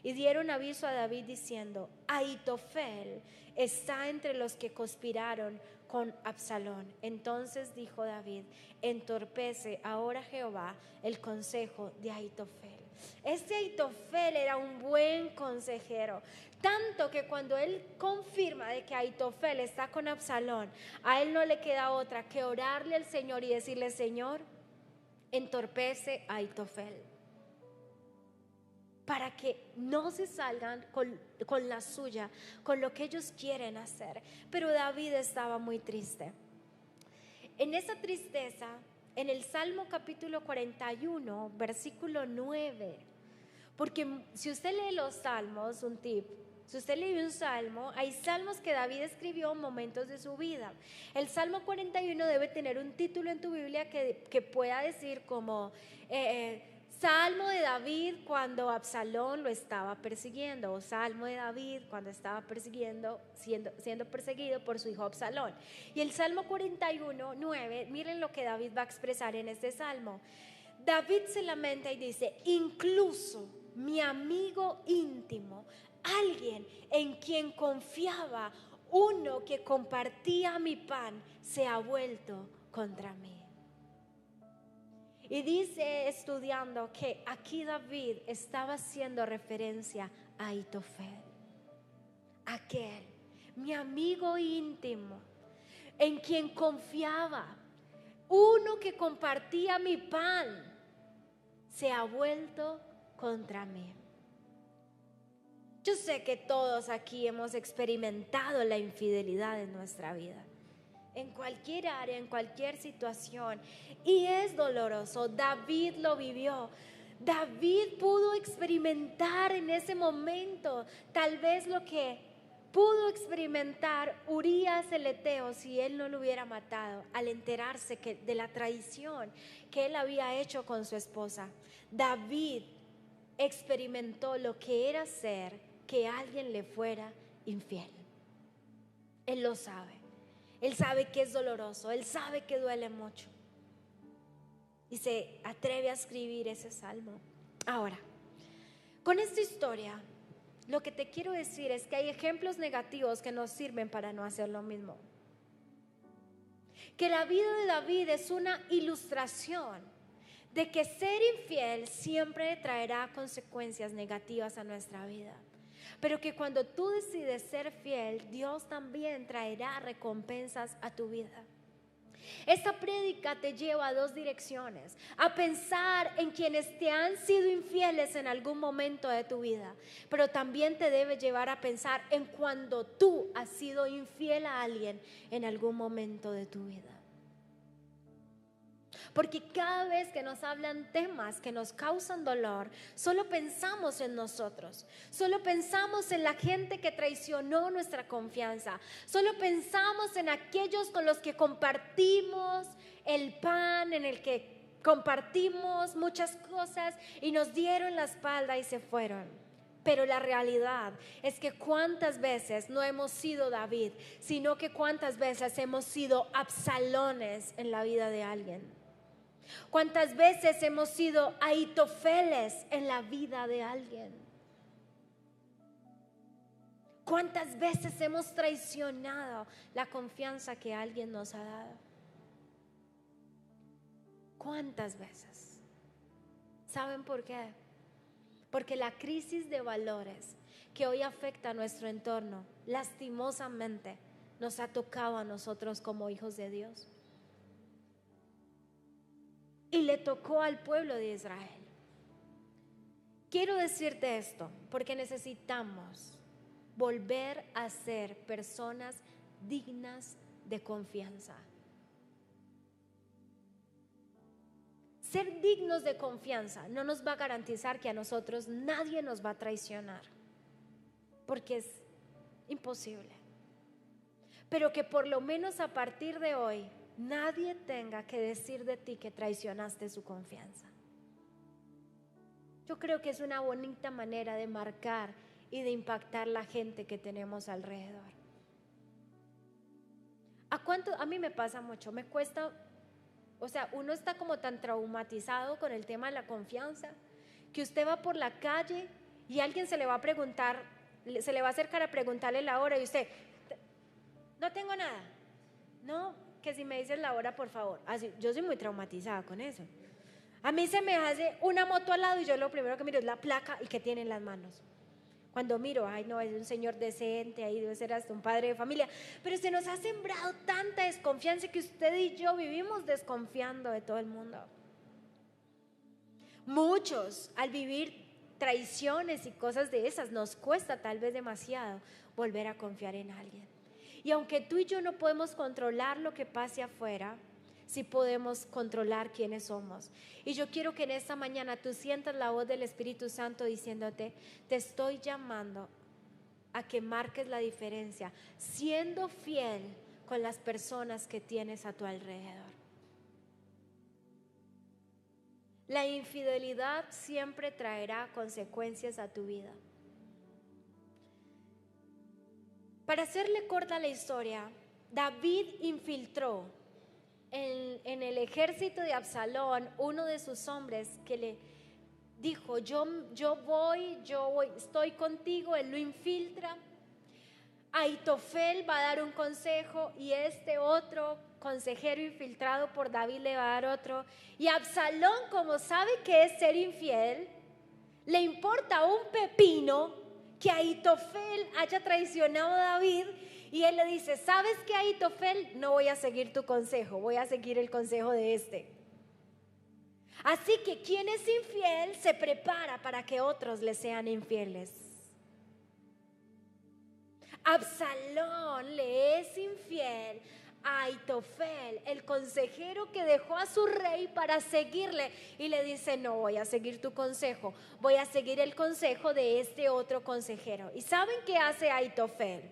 [SPEAKER 1] Y dieron aviso a David diciendo: Ahitofel está entre los que conspiraron con Absalón. Entonces dijo David: entorpece ahora Jehová el consejo de Ahitofel. Este Ahitofel era un buen consejero, tanto que cuando él confirma de que Ahitofel está con Absalón, a él no le queda otra que orarle al Señor y decirle: Señor, entorpece a Ahitofel, para que no se salgan con la suya, con lo que ellos quieren hacer. Pero David estaba muy triste. En esa tristeza, en el Salmo capítulo 41, versículo 9, porque si usted lee los salmos, un tip, si usted lee un salmo, hay salmos que David escribió en momentos de su vida. El Salmo 41 debe tener un título en tu Biblia que pueda decir como Salmo de David cuando Absalón lo estaba persiguiendo, o Salmo de David cuando estaba siendo perseguido por su hijo Absalón. Y el Salmo 41, 9, miren lo que David va a expresar en este salmo. David se lamenta y dice: incluso mi amigo íntimo, alguien en quien confiaba, uno que compartía mi pan, se ha vuelto contra mí. Y dice estudiando que aquí David estaba haciendo referencia a Ahitofel, aquel, mi amigo íntimo, en quien confiaba, uno que compartía mi pan, se ha vuelto contra mí. Yo sé que todos aquí hemos experimentado la infidelidad en nuestra vida, en cualquier área, en cualquier situación, y es doloroso. David lo vivió. David pudo experimentar en ese momento tal vez lo que pudo experimentar Urías el Eteo si él no lo hubiera matado, al enterarse de la traición que él había hecho con su esposa. David experimentó lo que era ser que alguien le fuera infiel. Él lo sabe. Él sabe que es doloroso, él sabe que duele mucho. Y se atreve a escribir ese salmo. Ahora, con esta historia, lo que te quiero decir es que hay ejemplos negativos que nos sirven para no hacer lo mismo. Que la vida de David es una ilustración de que ser infiel siempre traerá consecuencias negativas a nuestra vida. Pero que cuando tú decides ser fiel, Dios también traerá recompensas a tu vida. Esta prédica te lleva a dos direcciones: a pensar en quienes te han sido infieles en algún momento de tu vida, pero también te debe llevar a pensar en cuando tú has sido infiel a alguien en algún momento de tu vida. Porque cada vez que nos hablan temas que nos causan dolor, solo pensamos en nosotros, solo pensamos en la gente que traicionó nuestra confianza, solo pensamos en aquellos con los que compartimos el pan, en el que compartimos muchas cosas y nos dieron la espalda y se fueron. Pero la realidad es que cuántas veces no hemos sido David, sino que cuántas veces hemos sido Absalones en la vida de alguien. ¿Cuántas veces hemos sido Ahitofeles en la vida de alguien? ¿Cuántas veces hemos traicionado la confianza que alguien nos ha dado? ¿Cuántas veces? ¿Saben por qué? Porque la crisis de valores que hoy afecta a nuestro entorno, lastimosamente, nos ha tocado a nosotros como hijos de Dios. Y le tocó al pueblo de Israel. Quiero decirte esto porque necesitamos volver a ser personas dignas de confianza. Ser dignos de confianza no nos va a garantizar que a nosotros nadie nos va a traicionar, porque es imposible. Pero que por lo menos a partir de hoy nadie tenga que decir de ti que traicionaste su confianza. Yo creo que es una bonita manera de marcar y de impactar la gente que tenemos alrededor. A mí me pasa mucho, me cuesta, o sea, uno está como tan traumatizado con el tema de la confianza, que usted va por la calle y alguien se le va a preguntar, se le va a acercar a preguntarle la hora y usted, no tengo nada, no, que si me dices la hora por favor. Así, yo soy muy traumatizada con eso. A mí se me hace una moto al lado y yo lo primero que miro es la placa y que tiene en las manos. Cuando miro, ay no, es un señor decente, ahí debe ser hasta un padre de familia. Pero se nos ha sembrado tanta desconfianza que usted y yo vivimos desconfiando de todo el mundo. Muchos, al vivir traiciones y cosas de esas, nos cuesta tal vez demasiado volver a confiar en alguien. Y aunque tú y yo no podemos controlar lo que pase afuera, sí podemos controlar quiénes somos. Y yo quiero que en esta mañana tú sientas la voz del Espíritu Santo diciéndote, te estoy llamando a que marques la diferencia, siendo fiel con las personas que tienes a tu alrededor. La infidelidad siempre traerá consecuencias a tu vida. Para hacerle corta la historia, David infiltró en el ejército de Absalón uno de sus hombres que le dijo, yo voy, estoy contigo. Él lo infiltra. Ahitofel va a dar un consejo y este otro consejero infiltrado por David le va a dar otro. Y Absalón, como sabe que es ser infiel, le importa un pepino que Ahitofel haya traicionado a David. Y él le dice, ¿sabes qué, Ahitofel? No voy a seguir tu consejo, voy a seguir el consejo de este. Así que quien es infiel se prepara para que otros le sean infieles. Absalón le es infiel a Ahitofel, el consejero que dejó a su rey para seguirle, y le dice, no voy a seguir tu consejo, voy a seguir el consejo de este otro consejero. ¿Y saben qué hace Ahitofel?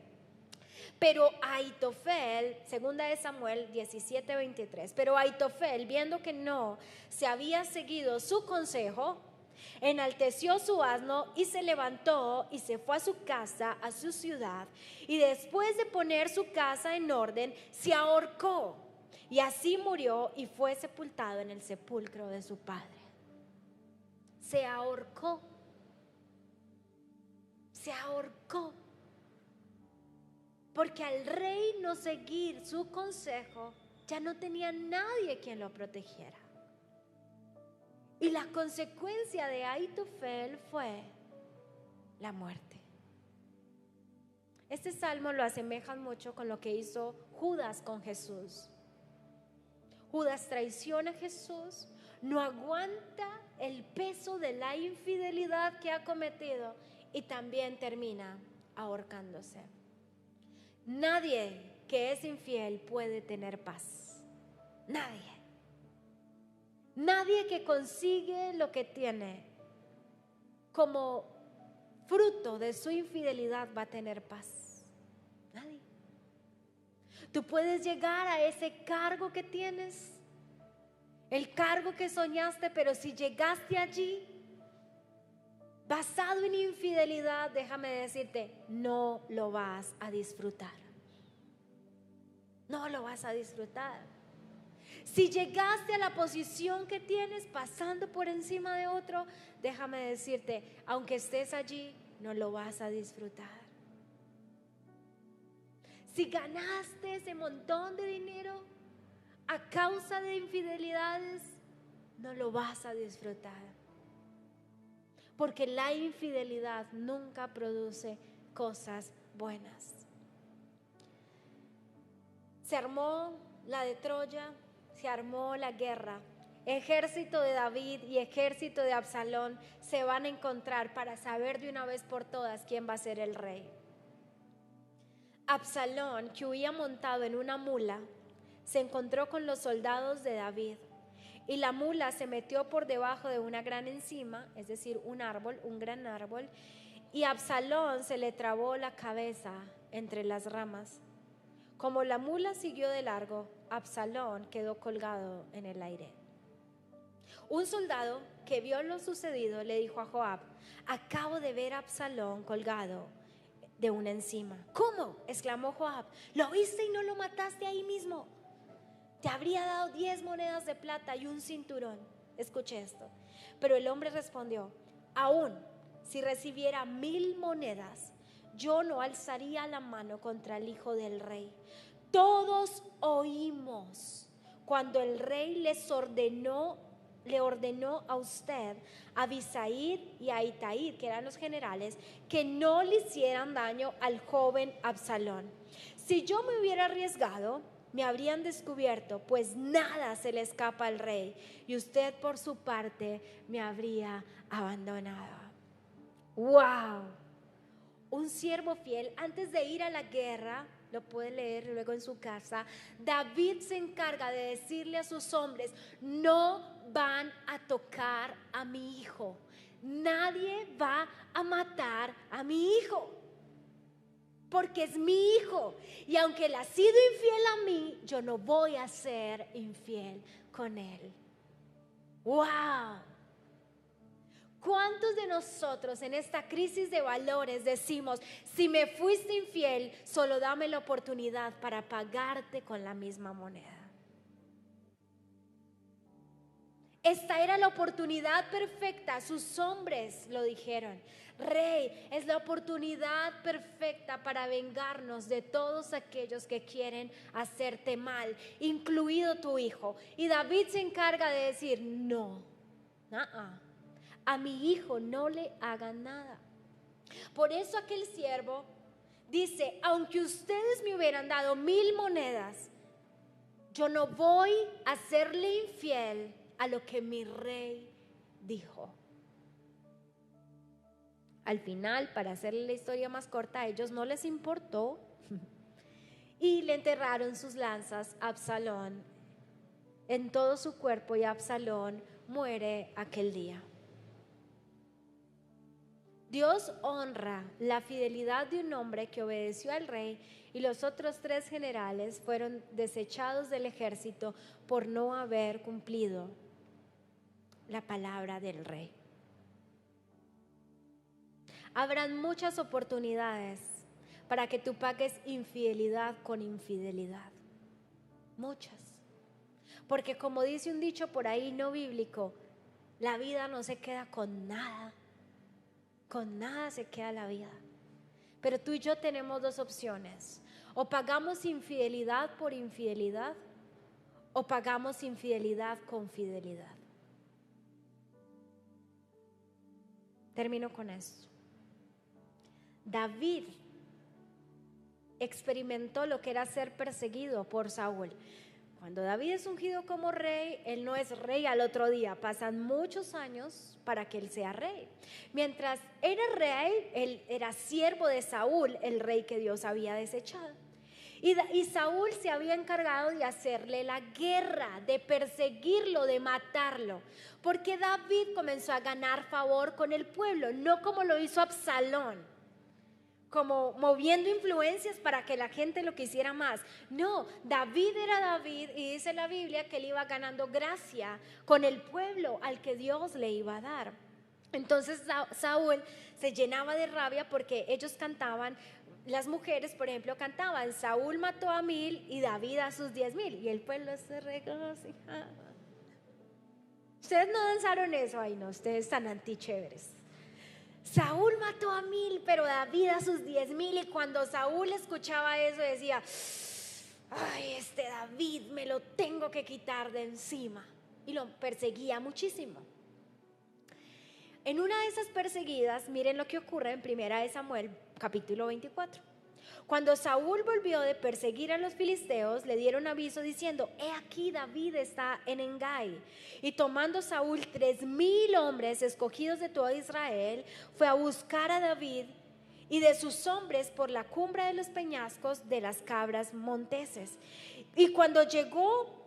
[SPEAKER 1] Pero Ahitofel, segunda de Samuel 17:23, pero Ahitofel, viendo que no se había seguido su consejo, enalteció su asno y se levantó y se fue a su casa, a su ciudad, y después de poner su casa en orden, se ahorcó, y así murió y fue sepultado en el sepulcro de su padre. Se ahorcó. Se ahorcó. Porque al rey no seguir su consejo, ya no tenía nadie quien lo protegiera. Y la consecuencia de Ahitofel fue la muerte. Este salmo lo asemejan mucho con lo que hizo Judas con Jesús. Judas traiciona a Jesús, no aguanta el peso de la infidelidad que ha cometido y también termina ahorcándose. Nadie que es infiel puede tener paz. Nadie. Nadie que consigue lo que tiene como fruto de su infidelidad va a tener paz. Nadie. Tú puedes llegar a ese cargo que tienes, el cargo que soñaste, pero si llegaste allí basado en infidelidad, déjame decirte, no lo vas a disfrutar. No lo vas a disfrutar. Si llegaste a la posición que tienes pasando por encima de otro, déjame decirte, aunque estés allí, no lo vas a disfrutar. Si ganaste ese montón de dinero a causa de infidelidades, no lo vas a disfrutar. Porque la infidelidad nunca produce cosas buenas. Se armó la de Troya, se armó la guerra. Ejército de David y ejército de Absalón se van a encontrar para saber de una vez por todas quién va a ser el rey. Absalón, que huía montado en una mula, se encontró con los soldados de David y la mula se metió por debajo de una gran encima, es decir, un árbol, un gran árbol, y a Absalón se le trabó la cabeza entre las ramas. Como la mula siguió de largo, Absalón quedó colgado en el aire. Un soldado que vio lo sucedido le dijo a Joab: acabo de ver a Absalón colgado de una encima. ¿Cómo?, exclamó Joab. ¿Lo viste y no lo mataste ahí mismo? Te habría dado 10 monedas de plata y un cinturón. Escuche esto. Pero el hombre respondió: aún si recibiera 1000 monedas, yo no alzaría la mano contra el hijo del rey. Todos oímos cuando el rey le ordenó a usted, a Abisai y a Itaí, que eran los generales, que no le hicieran daño al joven Absalón. Si yo me hubiera arriesgado, me habrían descubierto, pues nada se le escapa al rey, y usted por su parte me habría abandonado. ¡Wow! Un siervo fiel, antes de ir a la guerra, lo puede leer luego en su casa, David se encarga de decirle a sus hombres: no van a tocar a mi hijo, nadie va a matar a mi hijo, porque es mi hijo, y aunque él ha sido infiel a mí, yo no voy a ser infiel con él. ¡Wow! ¿Cuántos de nosotros en esta crisis de valores decimos: si me fuiste infiel, solo dame la oportunidad para pagarte con la misma moneda? Esta era la oportunidad perfecta. Sus hombres lo dijeron: rey, es la oportunidad perfecta para vengarnos de todos aquellos que quieren hacerte mal, incluido tu hijo. Y David se encarga de decir: no, a mi hijo no le hagan nada. Por eso aquel siervo dice: aunque ustedes me hubieran dado 1000 monedas, yo no voy a serle infiel a lo que mi rey dijo. Al final, para hacerle la historia más corta, a ellos no les importó y le enterraron sus lanzas a Absalón en todo su cuerpo, y Absalón muere aquel día. Dios honra la fidelidad de un hombre que obedeció al rey, y los otros 3 generales fueron desechados del ejército por no haber cumplido la palabra del rey. Habrán muchas oportunidades para que tú pagues infidelidad con infidelidad. Muchas. Porque como dice un dicho por ahí no bíblico, la vida no se queda con nada. Con nada se queda la vida. Pero tú y yo tenemos 2 opciones: o pagamos infidelidad por infidelidad, o pagamos infidelidad con fidelidad. Termino con esto. David experimentó lo que era ser perseguido por Saúl. Cuando David es ungido como rey, él no es rey al otro día. Pasan muchos años para que él sea rey. Mientras era rey, él era siervo de Saúl, el rey que Dios había desechado. Y Saúl se había encargado de hacerle la guerra, de perseguirlo, de matarlo. Porque David comenzó a ganar favor con el pueblo, no como lo hizo Absalón, como moviendo influencias para que la gente lo quisiera más. No, David era David, y dice la Biblia que él iba ganando gracia con el pueblo al que Dios le iba a dar. Entonces Saúl se llenaba de rabia porque ellos cantaban, las mujeres por ejemplo cantaban: Saúl mató a 1000 y David a sus 10,000, y el pueblo se regocijaba. Ustedes no danzaron eso. Ay no, ustedes están antichéveres. Saúl mató a 1000, pero David a sus 10,000. Y cuando Saúl escuchaba eso decía: ay, este David me lo tengo que quitar de encima. Y lo perseguía muchísimo. En una de esas perseguidas, miren lo que ocurre en 1 Samuel capítulo 24. Cuando Saúl volvió de perseguir a los filisteos, le dieron aviso diciendo: he aquí, David está en Engai. Y tomando Saúl 3,000 hombres escogidos de todo Israel, fue a buscar a David y de sus hombres por la cumbre de los peñascos de las cabras monteses. Y cuando llegó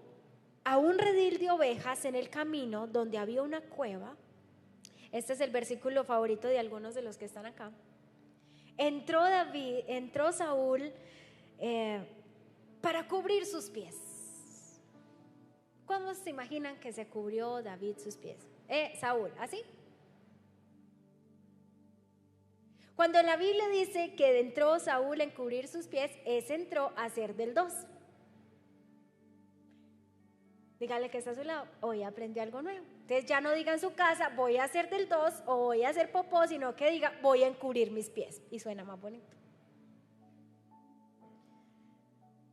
[SPEAKER 1] a un redil de ovejas en el camino donde había una cueva. Este es el versículo favorito de algunos de los que están acá. Entró Saúl para cubrir sus pies. ¿Cómo se imaginan que se cubrió David sus pies? Saúl, ¿así? Cuando la Biblia dice que entró Saúl en cubrir sus pies, entró a hacer del 2. Dígale que está a su lado, hoy aprendí algo nuevo. Entonces ya no diga en su casa, voy a hacer del 2 o voy a hacer popó, sino que diga, voy a encubrir mis pies. Y suena más bonito.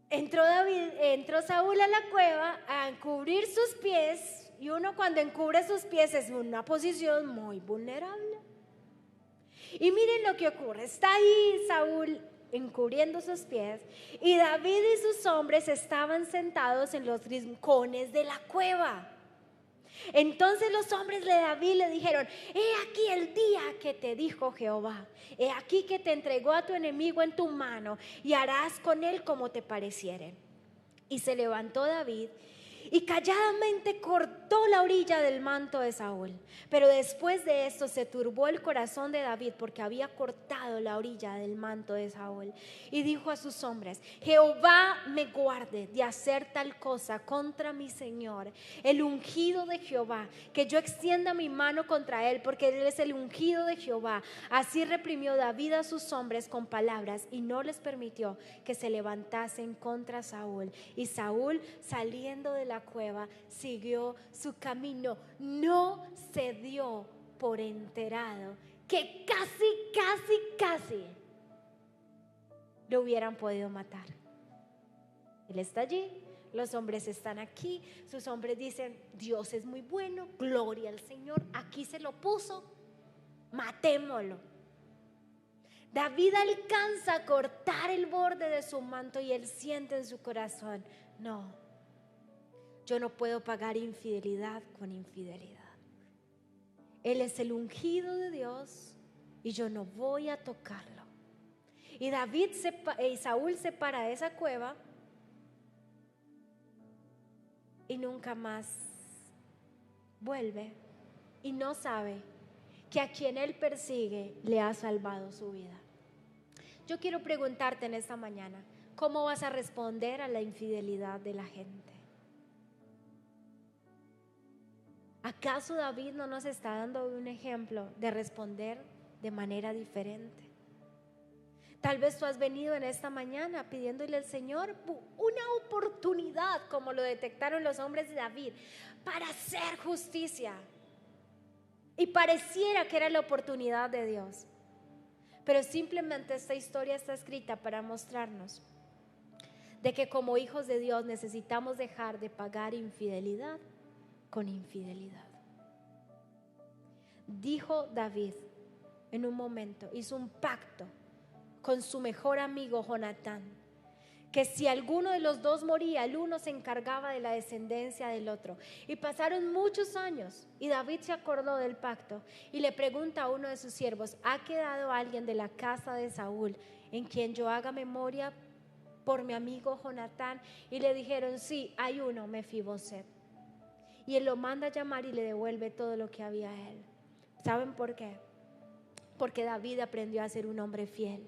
[SPEAKER 1] Entró Saúl a la cueva a encubrir sus pies, y uno cuando encubre sus pies es una posición muy vulnerable. Y miren lo que ocurre, está ahí Saúl encubriendo sus pies, y David y sus hombres estaban sentados en los rincones de la cueva. Entonces los hombres de David le dijeron: he aquí el día que te dijo Jehová, he aquí que te entregó a tu enemigo en tu mano, y harás con él como te pareciere. Y se levantó David y calladamente cortó la orilla del manto de Saúl. Pero después de esto se turbó el corazón de David, porque había cortado la orilla del manto de Saúl. Y dijo a sus hombres: Jehová me guarde de hacer tal cosa contra mi señor, el ungido de Jehová, que yo extienda mi mano contra él, porque él es el ungido de Jehová. Así reprimió David a sus hombres con palabras, y no les permitió que se levantasen contra Saúl. Y Saúl, saliendo de la cueva, siguió su camino. No se dio por enterado que casi lo hubieran podido matar. Él está allí, los hombres están aquí, sus hombres dicen: Dios es muy bueno, gloria al Señor, aquí se lo puso, matémoslo. David alcanza a cortar el borde de su manto y él siente en su corazón: no, yo no puedo pagar infidelidad con infidelidad. Él es el ungido de Dios y yo no voy a tocarlo. Y Saúl se para de esa cueva y nunca más vuelve, y no sabe que a quien él persigue le ha salvado su vida. Yo quiero preguntarte en esta mañana: ¿cómo vas a responder a la infidelidad de la gente? ¿Acaso David no nos está dando un ejemplo de responder de manera diferente? Tal vez tú has venido en esta mañana pidiéndole al Señor una oportunidad, como lo detectaron los hombres de David, para hacer justicia. Y pareciera que era la oportunidad de Dios. Pero simplemente esta historia está escrita para mostrarnos de que como hijos de Dios necesitamos dejar de pagar infidelidad con infidelidad. Dijo David en un momento, hizo un pacto con su mejor amigo Jonatán, que si alguno de los dos moría, el uno se encargaba de la descendencia del otro. Y pasaron muchos años y David se acordó del pacto y le pregunta a uno de sus siervos: ¿ha quedado alguien de la casa de Saúl en quien yo haga memoria por mi amigo Jonatán? Y le dijeron: sí, hay uno, Mefiboset. Y él lo manda a llamar y le devuelve todo lo que había a él. ¿Saben por qué? Porque David aprendió a ser un hombre fiel.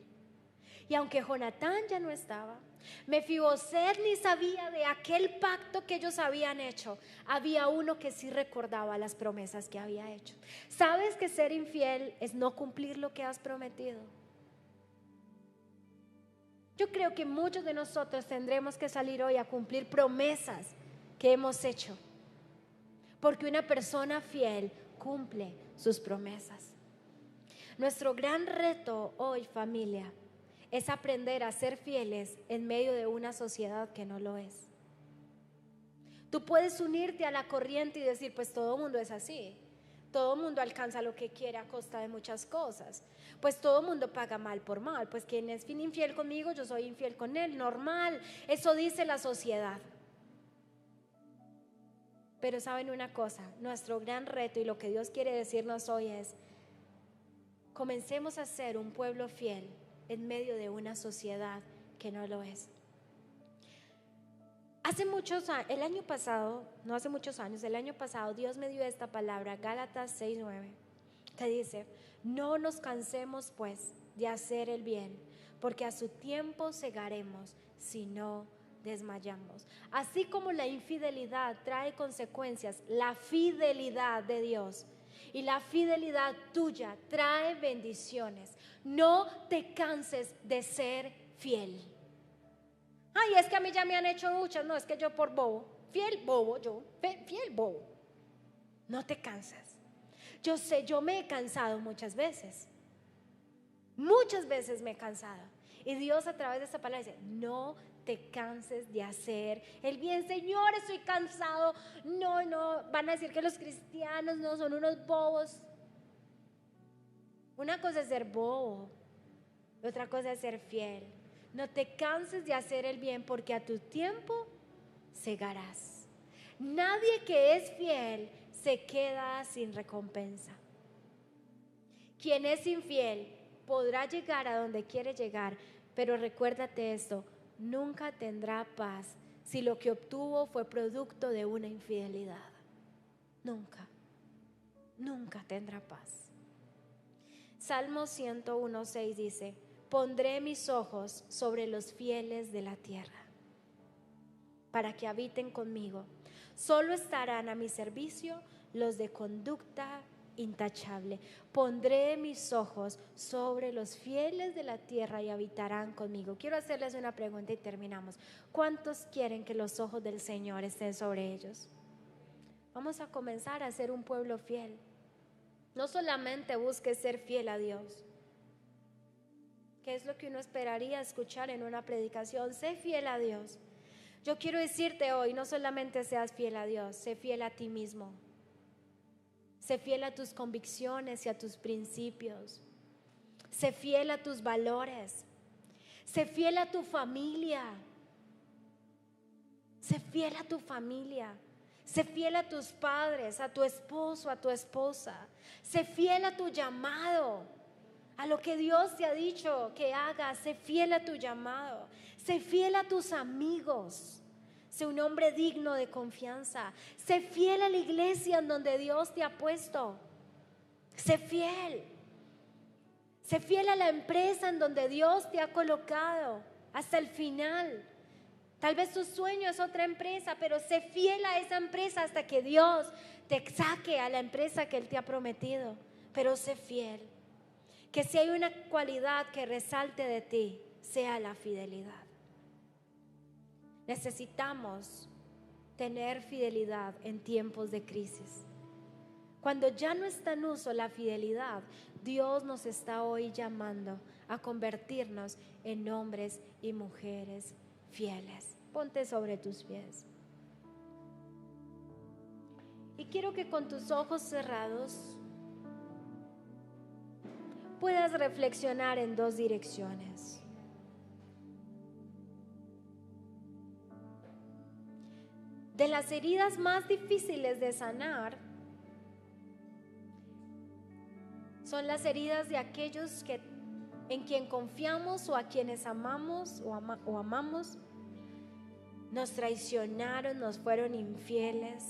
[SPEAKER 1] Y aunque Jonatán ya no estaba, Mefiboset ni sabía de aquel pacto que ellos habían hecho, había uno que sí recordaba las promesas que había hecho. ¿Sabes que ser infiel es no cumplir lo que has prometido? Yo creo que muchos de nosotros tendremos que salir hoy a cumplir promesas que hemos hecho, porque una persona fiel cumple sus promesas. Nuestro gran reto hoy, familia, es aprender a ser fieles en medio de una sociedad que no lo es. Tú puedes unirte a la corriente y decir: pues todo el mundo es así, todo el mundo alcanza lo que quiere a costa de muchas cosas, pues todo el mundo paga mal por mal, pues quien es infiel conmigo, yo soy infiel con él, normal, eso dice la sociedad. Pero saben una cosa, nuestro gran reto y lo que Dios quiere decirnos hoy es: comencemos a ser un pueblo fiel en medio de una sociedad que no lo es. El año pasado, no hace muchos años, el año pasado Dios me dio esta palabra, Gálatas 6:9, que dice: no nos cansemos pues de hacer el bien, porque a su tiempo segaremos si no desmayamos. Así como la infidelidad trae consecuencias, la fidelidad de Dios y la fidelidad tuya trae bendiciones. No te canses de ser fiel. Ay, es que a mí ya me han hecho muchas. No, es que yo por bobo, fiel bobo, fiel bobo. No te cansas. Yo sé, yo me he cansado muchas veces. Muchas veces me he cansado. Y Dios a través de esta palabra dice: no te canses de hacer el bien. Señor, estoy cansado. No, van a decir que los cristianos no son unos bobos. Una cosa es ser bobo, otra cosa es ser fiel. No te canses de hacer el bien, porque a tu tiempo segarás. Nadie que es fiel se queda sin recompensa. Quien es infiel podrá llegar a donde quiere llegar, pero recuérdate esto: nunca tendrá paz si lo que obtuvo fue producto de una infidelidad. Nunca tendrá paz. Salmo 101:6 dice: pondré mis ojos sobre los fieles de la tierra, para que habiten conmigo. Solo estarán a mi servicio los de conducta intachable. Pondré mis ojos sobre los fieles de la tierra y habitarán conmigo. Quiero hacerles una pregunta y terminamos. ¿Cuántos quieren que los ojos del Señor estén sobre ellos? Vamos a comenzar a ser un pueblo fiel. No solamente busques ser fiel a Dios, que es lo que uno esperaría escuchar en una predicación. Sé fiel a Dios. Yo quiero decirte hoy, no solamente seas fiel a Dios, sé fiel a ti mismo. Sé fiel a tus convicciones y a tus principios. Sé fiel a tus valores. Sé fiel a tu familia. Sé fiel a tu familia. Sé fiel a tus padres, a tu esposo, a tu esposa. Sé fiel a tu llamado. A lo que Dios te ha dicho que hagas, sé fiel a tu llamado. Sé fiel a tus amigos. Sé un hombre digno de confianza. Sé fiel a la iglesia en donde Dios te ha puesto. Sé fiel. Sé fiel a la empresa en donde Dios te ha colocado hasta el final. Tal vez tu sueño es otra empresa, pero sé fiel a esa empresa hasta que Dios te saque a la empresa que Él te ha prometido. Pero sé fiel. Que si hay una cualidad que resalte de ti, sea la fidelidad. Necesitamos tener fidelidad en tiempos de crisis. Cuando ya no está en uso la fidelidad, Dios nos está hoy llamando a convertirnos en hombres y mujeres fieles. Ponte sobre tus pies. Y quiero que con tus ojos cerrados puedas reflexionar en dos direcciones. De las heridas más difíciles de sanar son las heridas de aquellos en quien confiamos o a quienes amamos o amamos. Nos traicionaron, nos fueron infieles,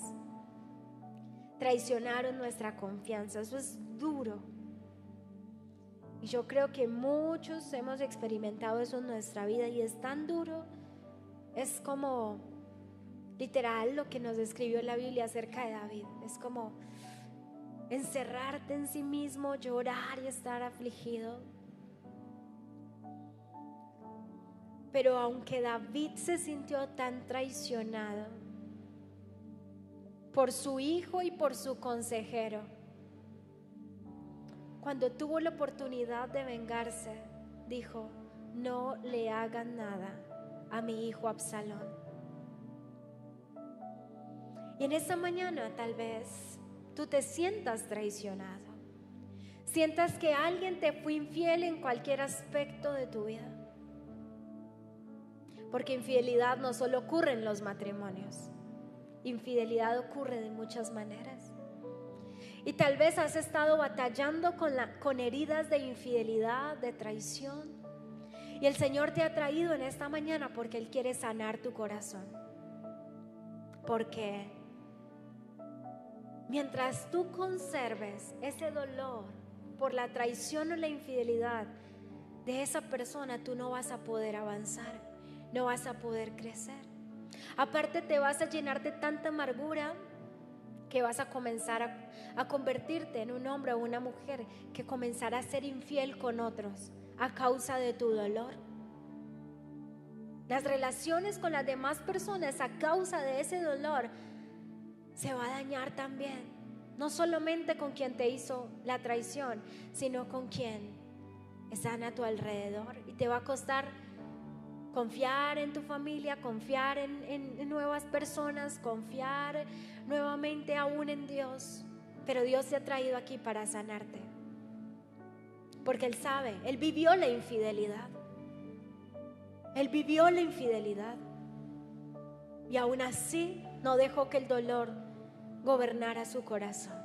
[SPEAKER 1] traicionaron nuestra confianza. Eso es duro. Y yo creo que muchos hemos experimentado eso en nuestra vida y es tan duro. Es como literal lo que nos describió la Biblia acerca de David. Es como encerrarte en sí mismo, llorar y estar afligido. Pero aunque David se sintió tan traicionado por su hijo y por su consejero, cuando tuvo la oportunidad de vengarse, dijo: no le hagan nada a mi hijo Absalón. Y en esta mañana tal vez tú te sientas traicionado, sientas que alguien te fue infiel en cualquier aspecto de tu vida. Porque infidelidad no solo ocurre en los matrimonios, infidelidad ocurre de muchas maneras. Y tal vez has estado batallando con heridas de infidelidad, de traición. Y el Señor te ha traído en esta mañana porque Él quiere sanar tu corazón. Porque mientras tú conserves ese dolor por la traición o la infidelidad de esa persona, tú no vas a poder avanzar, no vas a poder crecer. Aparte, te vas a llenar de tanta amargura que vas a comenzar a convertirte en un hombre o una mujer que comenzará a ser infiel con otros a causa de tu dolor. Las relaciones con las demás personas a causa de ese dolor se va a dañar también, no solamente con quien te hizo la traición, sino con quien están a tu alrededor, y te va a costar confiar en tu familia, confiar en nuevas personas, confiar nuevamente aún en Dios. Pero Dios te ha traído aquí para sanarte, porque Él sabe, Él vivió la infidelidad. Él vivió la infidelidad y aún así no dejó que el dolor gobernara su corazón.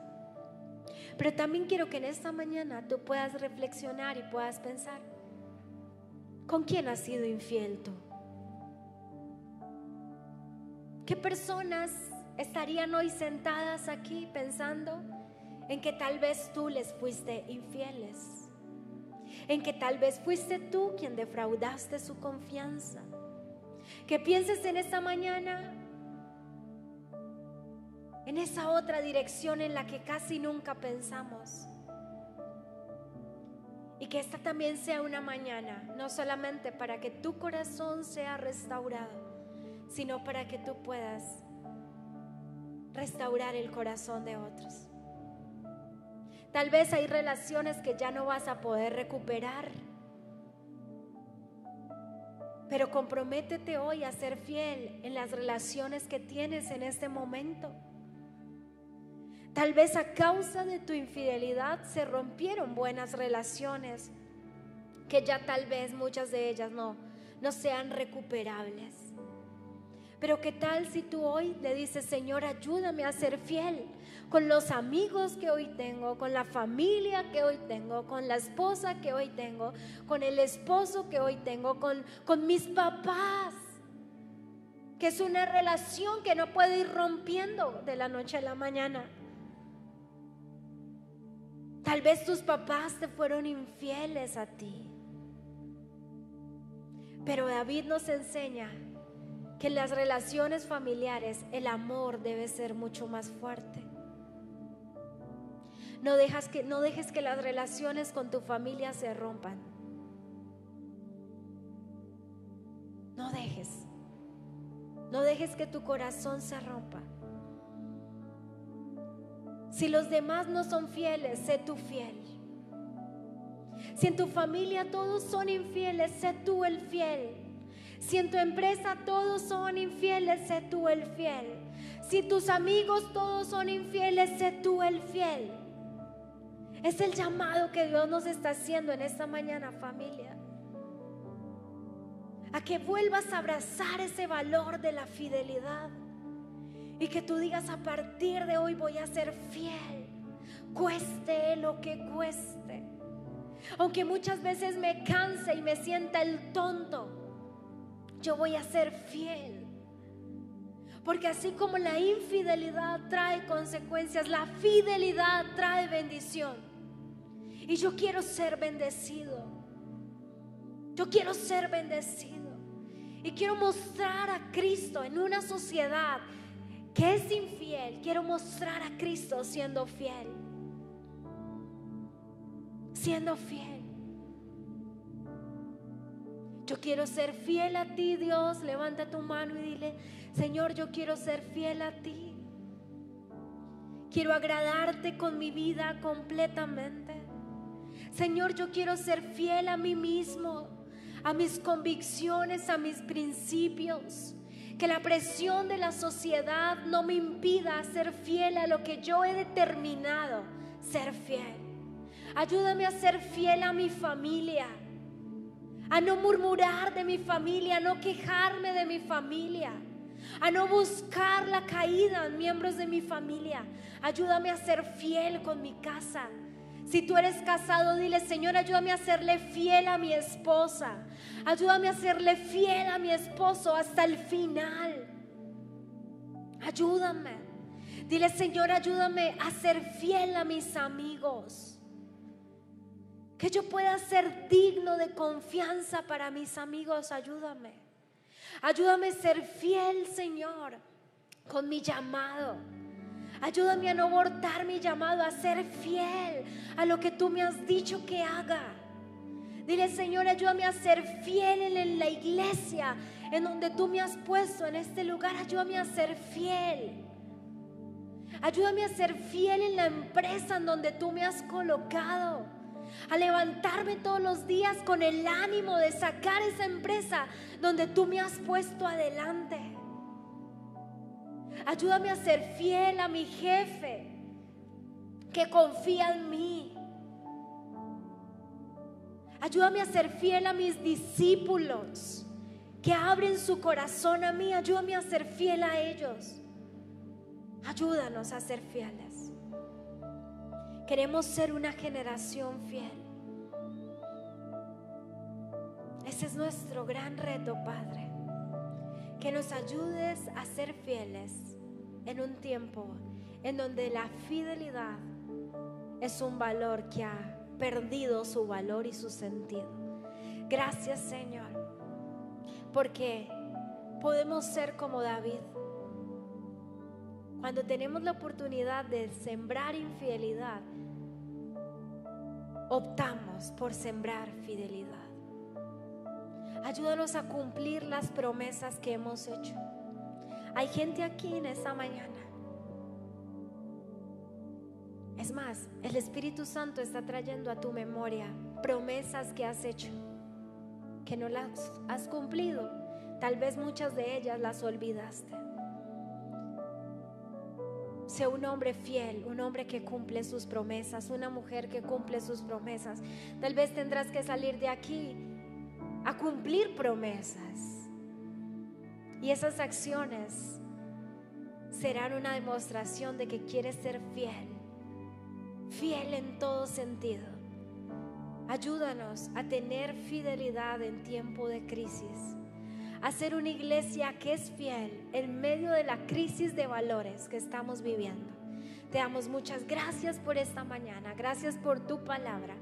[SPEAKER 1] Pero también quiero que en esta mañana tú puedas reflexionar y puedas pensar: ¿con quién has sido infiel tú? ¿Qué personas estarían hoy sentadas aquí pensando en que tal vez tú les fuiste infieles? En que tal vez fuiste tú quien defraudaste su confianza. Que pienses en esta mañana en esa otra dirección en la que casi nunca pensamos. Y que esta también sea una mañana, no solamente para que tu corazón sea restaurado, sino para que tú puedas restaurar el corazón de otros. Tal vez hay relaciones que ya no vas a poder recuperar, pero comprométete hoy a ser fiel en las relaciones que tienes en este momento. Tal vez a causa de tu infidelidad se rompieron buenas relaciones que ya tal vez muchas de ellas no sean recuperables. Pero ¿qué tal si tú hoy le dices: Señor, ayúdame a ser fiel con los amigos que hoy tengo, con la familia que hoy tengo, con la esposa que hoy tengo, con el esposo que hoy tengo, con mis papás? Que es una relación que no puede ir rompiendo de la noche a la mañana. Tal vez tus papás te fueron infieles a ti, pero David nos enseña que en las relaciones familiares el amor debe ser mucho más fuerte. No dejes que las relaciones con tu familia se rompan. No dejes que tu corazón se rompa. Si los demás no son fieles, sé tú fiel. Si en tu familia todos son infieles, sé tú el fiel. Si en tu empresa todos son infieles, sé tú el fiel. Si tus amigos todos son infieles, sé tú el fiel. Es el llamado que Dios nos está haciendo en esta mañana, familia, a que vuelvas a abrazar ese valor de la fidelidad y que tú digas: a partir de hoy voy a ser fiel, cueste lo que cueste. Aunque muchas veces me canse y me sienta el tonto, yo voy a ser fiel. Porque así como la infidelidad trae consecuencias, la fidelidad trae bendición. Y yo quiero ser bendecido. Yo quiero ser bendecido. Y quiero mostrar a Cristo en una sociedad que es infiel. Quiero mostrar a Cristo siendo fiel. Siendo fiel. Yo quiero ser fiel a ti, Dios. Levanta tu mano y dile: Señor, yo quiero ser fiel a ti. Quiero agradarte con mi vida completamente. Señor, yo quiero ser fiel a mí mismo, a mis convicciones, a mis principios. Que la presión de la sociedad no me impida ser fiel a lo que yo he determinado ser fiel. Ayúdame a ser fiel a mi familia, a no murmurar de mi familia, a no quejarme de mi familia, a no buscar la caída en miembros de mi familia. Ayúdame a ser fiel con mi casa. Si tú eres casado, dile: Señor, ayúdame a serle fiel a mi esposa. Ayúdame a serle fiel a mi esposo hasta el final. Ayúdame. Dile, Señor, ayúdame a ser fiel a mis amigos. Que yo pueda ser digno de confianza para mis amigos. Ayúdame. Ayúdame a ser fiel, Señor, con mi llamado. Ayúdame a no abortar mi llamado, a ser fiel a lo que tú me has dicho que haga. Dile, Señor, ayúdame a ser fiel en la iglesia en donde tú me has puesto, en este lugar. Ayúdame a ser fiel. Ayúdame a ser fiel en la empresa en donde tú me has colocado. A levantarme todos los días con el ánimo de sacar esa empresa donde tú me has puesto adelante. Ayúdame a ser fiel a mi jefe que confía en mí. Ayúdame a ser fiel a mis discípulos que abren su corazón a mí. Ayúdame a ser fiel a ellos. Ayúdanos a ser fieles. Queremos ser una generación fiel. Ese es nuestro gran reto, Padre. Que nos ayudes a ser fieles en un tiempo en donde la fidelidad es un valor que ha perdido su valor y su sentido. Gracias, Señor, porque podemos ser como David. Cuando tenemos la oportunidad de sembrar infidelidad, optamos por sembrar fidelidad. Ayúdanos a cumplir las promesas que hemos hecho. Hay gente aquí en esta mañana. Es más, el Espíritu Santo está trayendo a tu memoria promesas que has hecho, que no las has cumplido. Tal vez muchas de ellas las olvidaste. Sé un hombre fiel, un hombre que cumple sus promesas, una mujer que cumple sus promesas. Tal vez tendrás que salir de aquí a cumplir promesas. Y esas acciones serán una demostración de que quieres ser fiel. Fiel en todo sentido. Ayúdanos a tener fidelidad en tiempo de crisis. A ser una iglesia que es fiel en medio de la crisis de valores que estamos viviendo. Te damos muchas gracias por esta mañana. Gracias por tu palabra.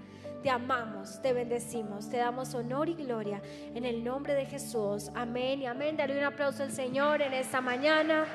[SPEAKER 1] Te amamos, te bendecimos, te damos honor y gloria en el nombre de Jesús. Amén y amén. Dale un aplauso al Señor en esta mañana.